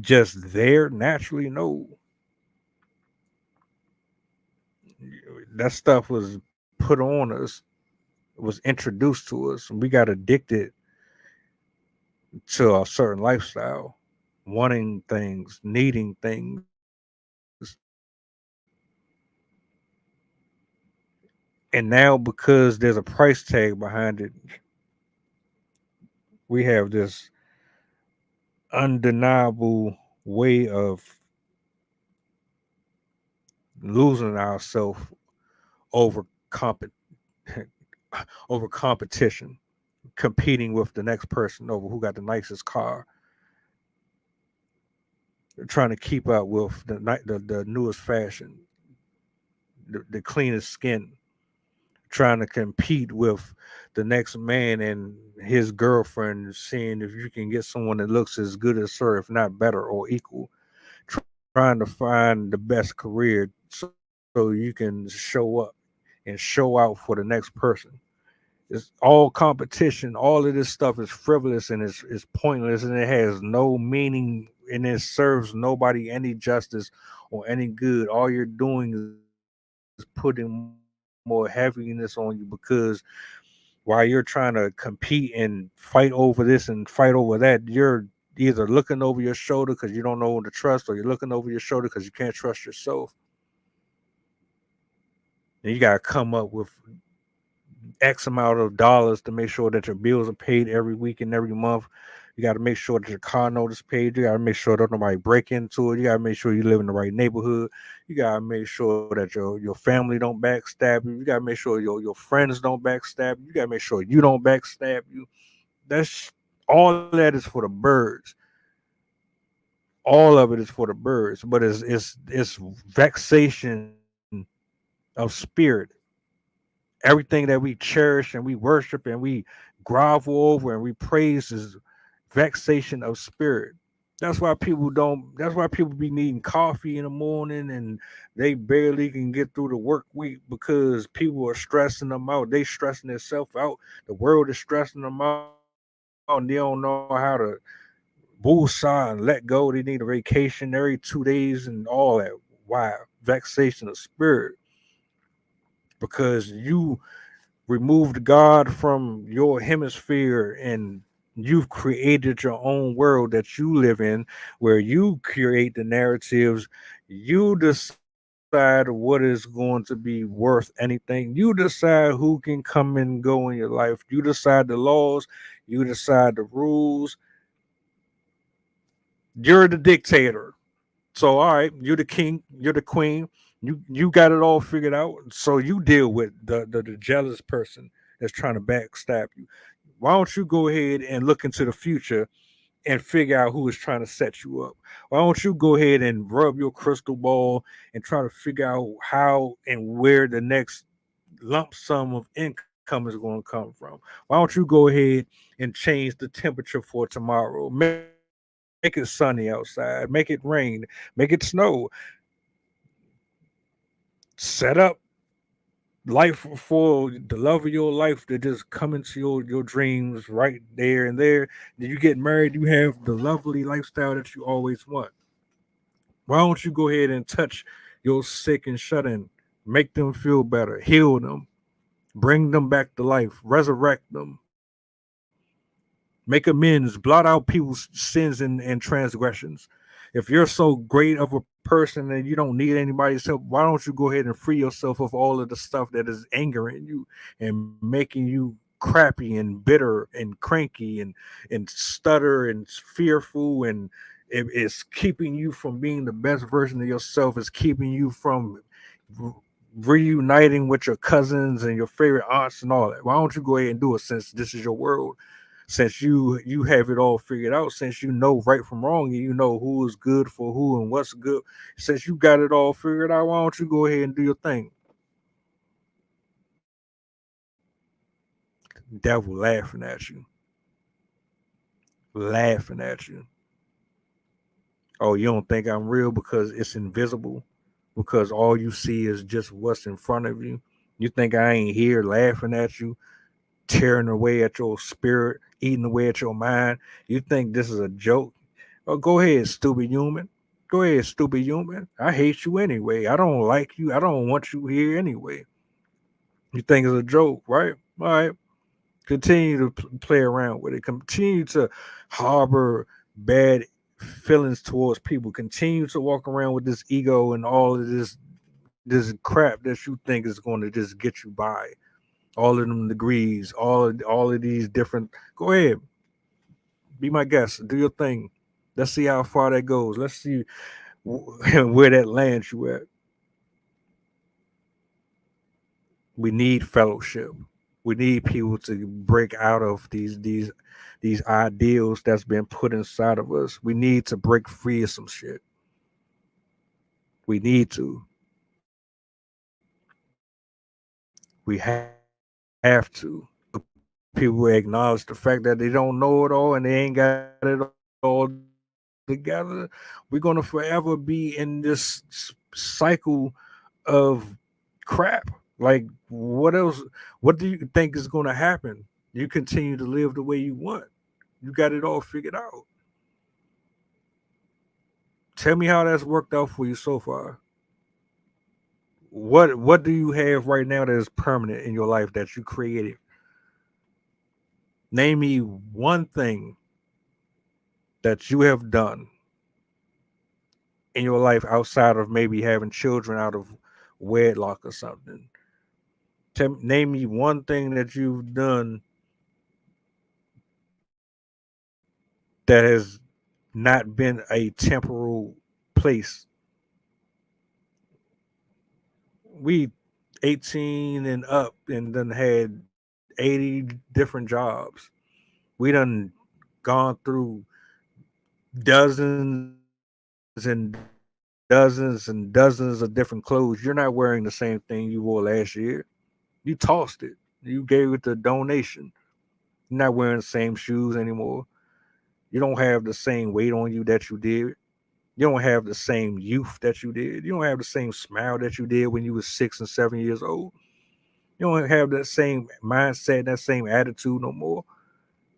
just there naturally. No, that stuff was put on us, was introduced to us, and we got addicted to a certain lifestyle, wanting things, needing things. And now, because there's a price tag behind it, we have this undeniable way of losing ourselves over over competition, competing with the next person over who got the nicest car, trying to keep up with the newest fashion, the cleanest skin, trying to compete with the next man and his girlfriend, seeing if you can get someone that looks as good as her, if not better or equal, trying to find the best career so you can show up and show out for the next person. It's all competition. All of this stuff is frivolous and is pointless and it has no meaning and it serves nobody any justice or any good. All you're doing is putting more heaviness on you because while you're trying to compete and fight over this and fight over that, you're either looking over your shoulder because you don't know who to trust, or you're looking over your shoulder because you can't trust yourself. And you got to come up with X amount of dollars to make sure that your bills are paid every week and every month. You got to make sure that your car note is paid. You got to make sure that nobody break into it. You got to make sure you live in the right neighborhood. You got to make sure that your family don't backstab you. You got to make sure your friends don't backstab you. You got to make sure you don't backstab you. That's all that is for the birds. All of it is for the birds, but it's vexation of spirit. Everything that we cherish and we worship and we grovel over and we praise is vexation of spirit. That's why people be needing coffee in the morning and they barely can get through the work week because people are stressing them out. They stressing themselves out. The world is stressing them out and they don't know how to woosah and let go. They need a vacation every 2 days and all that. Why? Vexation of spirit. Because you removed God from your hemisphere and you've created your own world that you live in where you create the narratives. You decide what is going to be worth anything. You decide who can come and go in your life. You decide the laws, you decide the rules. You're the dictator. So all right, you're the king, you're the queen, you got it all figured out. So you deal with the jealous person that's trying to backstab you. Why don't you go ahead and look into the future and figure out who is trying to set you up? Why don't you go ahead and rub your crystal ball and try to figure out how and where the next lump sum of income is going to come from? Why don't you go ahead and change the temperature for tomorrow? Make it sunny outside, make it rain, make it snow. Set up life for the love of your life to just come into your dreams right there and there. Then you get married, you have the lovely lifestyle that you always want. Why don't you go ahead and touch your sick and shut in, make them feel better, heal them, bring them back to life, resurrect them, make amends, blot out people's sins and transgressions. If you're so great of a person and you don't need anybody's help, why don't you go ahead and free yourself of all of the stuff that is angering you and making you crappy and bitter and cranky and stutter and fearful, and it's keeping you from being the best version of yourself. It's keeping you from reuniting with your cousins and your favorite aunts and all that. Why don't you go ahead and do it, since this is your world, since you have it all figured out, since you know right from wrong and you know who is good for who and what's good, since you got it all figured out, why don't you go ahead and do your thing? Devil laughing at you. Oh, you don't think I'm real because it's invisible, because all you see is just what's in front of you. You think I ain't here laughing at you, tearing away at your spirit, eating away at your mind? You think this is a joke? Oh, go ahead, stupid human. Go ahead, stupid human. I hate you anyway. I don't like you. I don't want you here anyway. You think it's a joke, right? All right. Continue to play around with it. Continue to harbor bad feelings towards people. Continue to walk around with this ego and all of this crap that you think is going to just get you by. All of them degrees, all of these different. Go ahead, be my guest. Do your thing. Let's see how far that goes. Let's see where that lands you at. We need fellowship. We need people to break out of these ideals that's been put inside of us. We need to break free of some shit. We need to. We have to. People acknowledge the fact that they don't know it all and they ain't got it all together. We're gonna forever be in this cycle of crap. Like, what else? What do you think is going to happen? You continue to live the way you want. You got it all figured out. Tell me how that's worked out for you so far. What do you have right now that is permanent in your life that you created? Name me one thing that you have done in your life outside of maybe having children out of wedlock or something. Name me one thing that you've done that has not been a temporal place. We 18 and up and then had 80 different jobs. We done gone through dozens and dozens and dozens of different clothes. You're not wearing the same thing you wore last year. You tossed it. You gave it to donation. You're not wearing the same shoes anymore. You don't have the same weight on you that you did. You don't have the same youth that you did. You don't have the same smile that you did when you was 6 and 7 years old. You don't have that same mindset, that same attitude no more.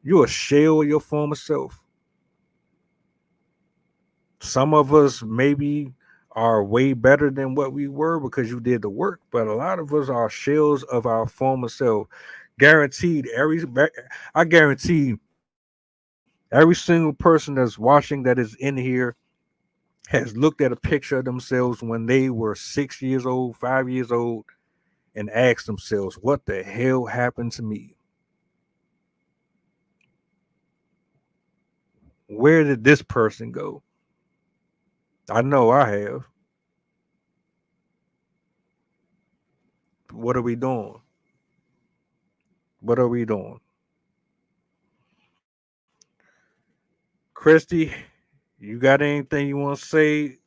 You're a shell of your former self. Some of us maybe are way better than what we were because you did the work, but a lot of us are shells of our former self. Guaranteed, I guarantee every single person that's watching that is in here has looked at a picture of themselves when they were 6 years old, 5 years old, and asked themselves, what the hell happened to me? Where did this person go? I know I have. What are we doing? What are we doing? Christy, you got anything you want to say?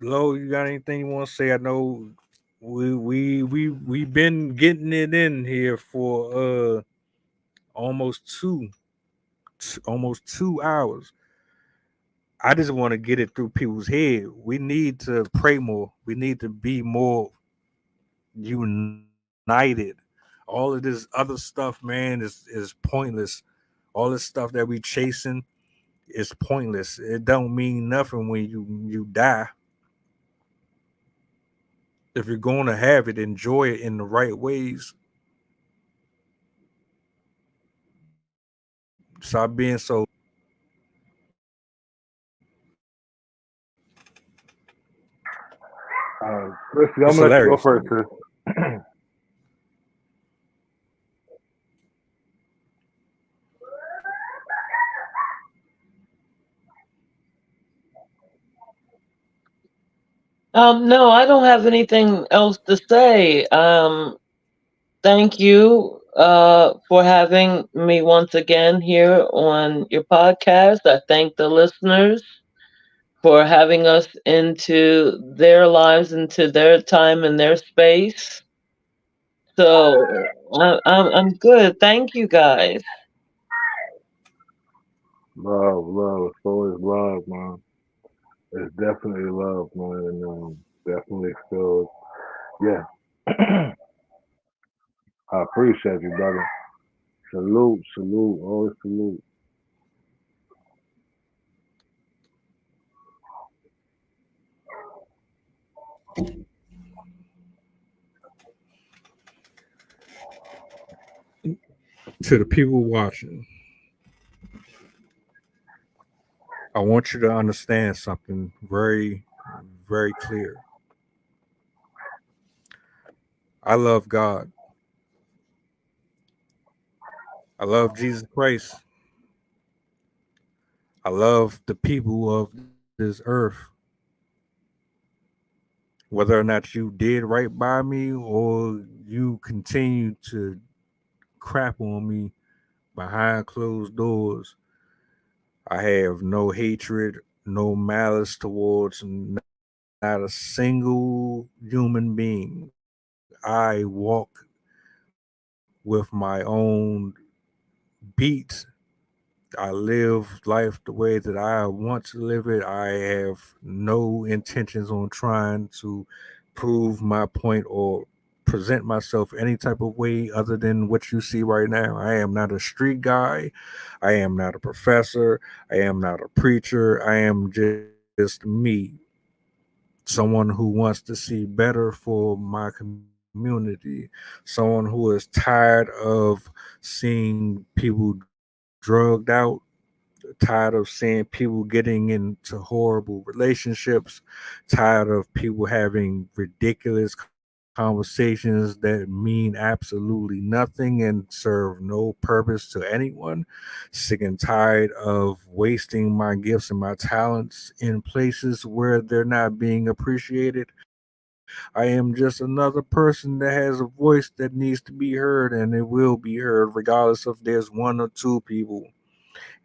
Lo, you got anything you want to say? I know we've been getting it in here for almost almost 2 hours. I just want to get it through people's head. We need to pray more. We need to be more united. All of this other stuff, man, is pointless. All this stuff that we chasing is pointless. It don't mean nothing when you die. If you're going to have it, enjoy it in the right ways. Stop being so. Christy, It's I'm gonna let you go hilarious to first, me. sis. No, I don't have anything else to say. Thank you for having me once again here on your podcast. I thank the listeners for having us into their lives, into their time and their space. So I'm good. Thank you guys. Love. It's always love, man. It's definitely love, man, and definitely feels. Yeah, I appreciate you, brother. Salute, always salute. To the people watching, I want you to understand something very, very clear. I love God. I love Jesus Christ. I love the people of this earth. Whether or not you did right by me or you continue to crap on me behind closed doors, I have no hatred, no malice towards not a single human being. I walk with my own beat. I live life the way that I want to live it. I have no intentions on trying to prove my point or present myself any type of way other than what you see right now. I am not a street guy. I am not a professor. I am not a preacher. I am just me, someone who wants to see better for my community, someone who is tired of seeing people drugged out, tired of seeing people getting into horrible relationships, tired of people having ridiculous conversations that mean absolutely nothing and serve no purpose to anyone. Sick and tired of wasting my gifts and my talents in places where they're not being appreciated. I am just another person that has a voice that needs to be heard, and it will be heard regardless if there's one or two people.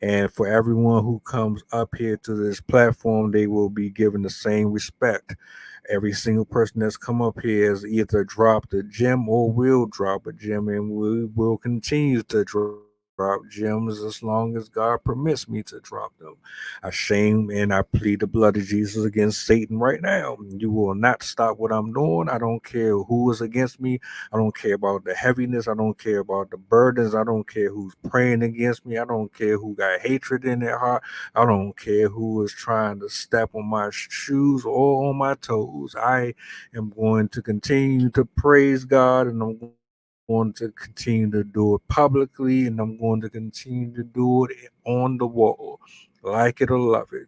And for everyone who comes up here to this platform, they will be given the same respect. Every single person that's come up here has either dropped a gem or will drop a gem, and we will continue to drop gems as long as God permits me to drop them. I shame and I plead the blood of Jesus against Satan right now. You will not stop what I'm doing. I don't care who is against me. I don't care about the heaviness. I don't care about the burdens. I don't care who's praying against me. I don't care who got hatred in their heart. I don't care who is trying to step on my shoes or on my toes. I am going to continue to praise God, and I'm going to continue to do it publicly, and I'm going to continue to do it on the wall. Like it or love it.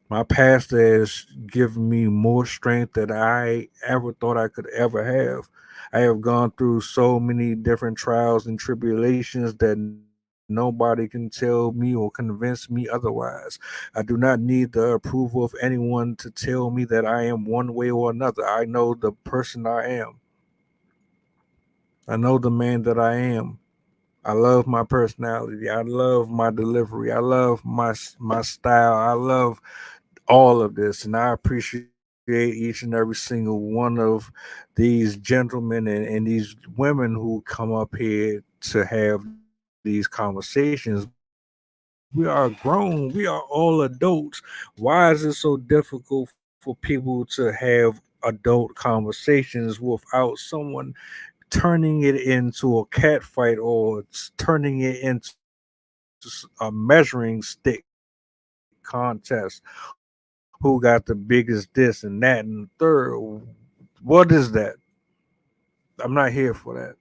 My pastor has given me more strength than I ever thought I could ever have. I have gone through so many different trials and tribulations that none of nobody can tell me or convince me otherwise. I do not need the approval of anyone to tell me that I am one way or another. I know the person I am. I know the man that I am. I love my personality. I love my delivery. I love my style. I love all of this, and I appreciate each and every single one of these gentlemen and these women who come up here to have these conversations. We are grown. We are all adults. Why is it so difficult for people to have adult conversations without someone turning it into a cat fight or turning it into a measuring stick contest? Who got the biggest this and that and the third? What is that? I'm not here for that.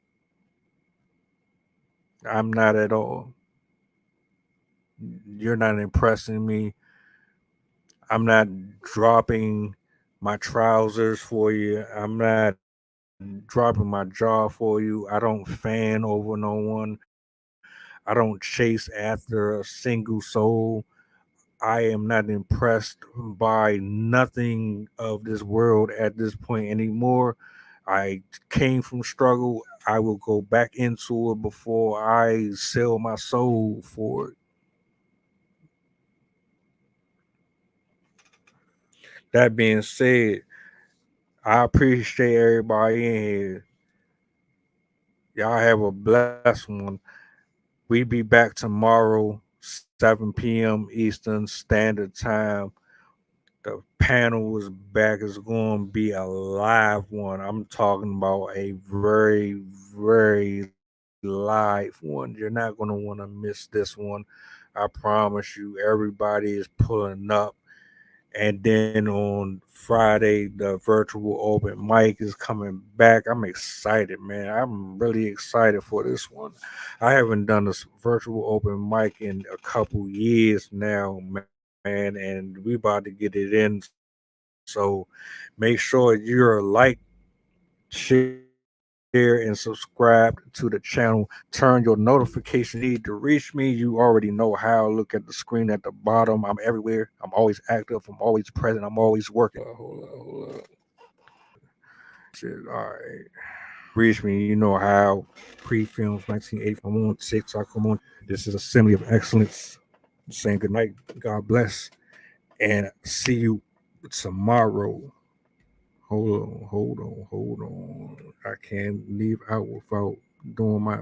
I'm not at all. You're not impressing me. I'm not dropping my trousers for you. I'm not dropping my jaw for you. I don't fan over no one. I don't chase after a single soul. I am not impressed by nothing of this world at this point anymore. I came from struggle. I will go back into it before I sell my soul for it. That being said, I appreciate everybody in here. Y'all have a blessed one. We be back tomorrow, 7 p.m. Eastern Standard Time. The panel is back. It's going to be a live one. I'm talking about a very, very live one. You're not going to want to miss this one. I promise you, everybody is pulling up. And then on Friday, the virtual open mic is coming back. I'm excited, man. I'm really excited for this one. I haven't done this virtual open mic in a couple years now, man, and we about to get it in. So make sure you're like, share, and subscribe to the channel. Turn your notification. If you need to reach me, you already know how. Look at the screen at the bottom. I'm everywhere. I'm always active. I'm always present. I'm always working. Hold up. Shit, all right. Reach me. You know how. Pre-films 1980. I'm on TikTok. I'm on. This is Assembly of Excellence. Saying good night. God bless. And see you tomorrow. Hold on. I can't leave out without doing my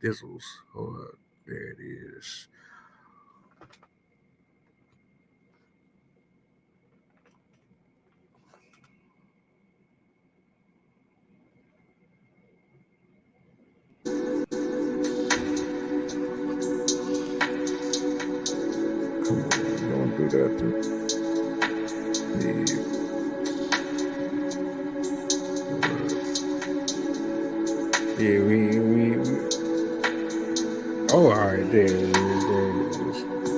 thizzles. Hold up. There it is. Come on, don't do that to me. Yeah, we. Oh, all right, there it is. There it is.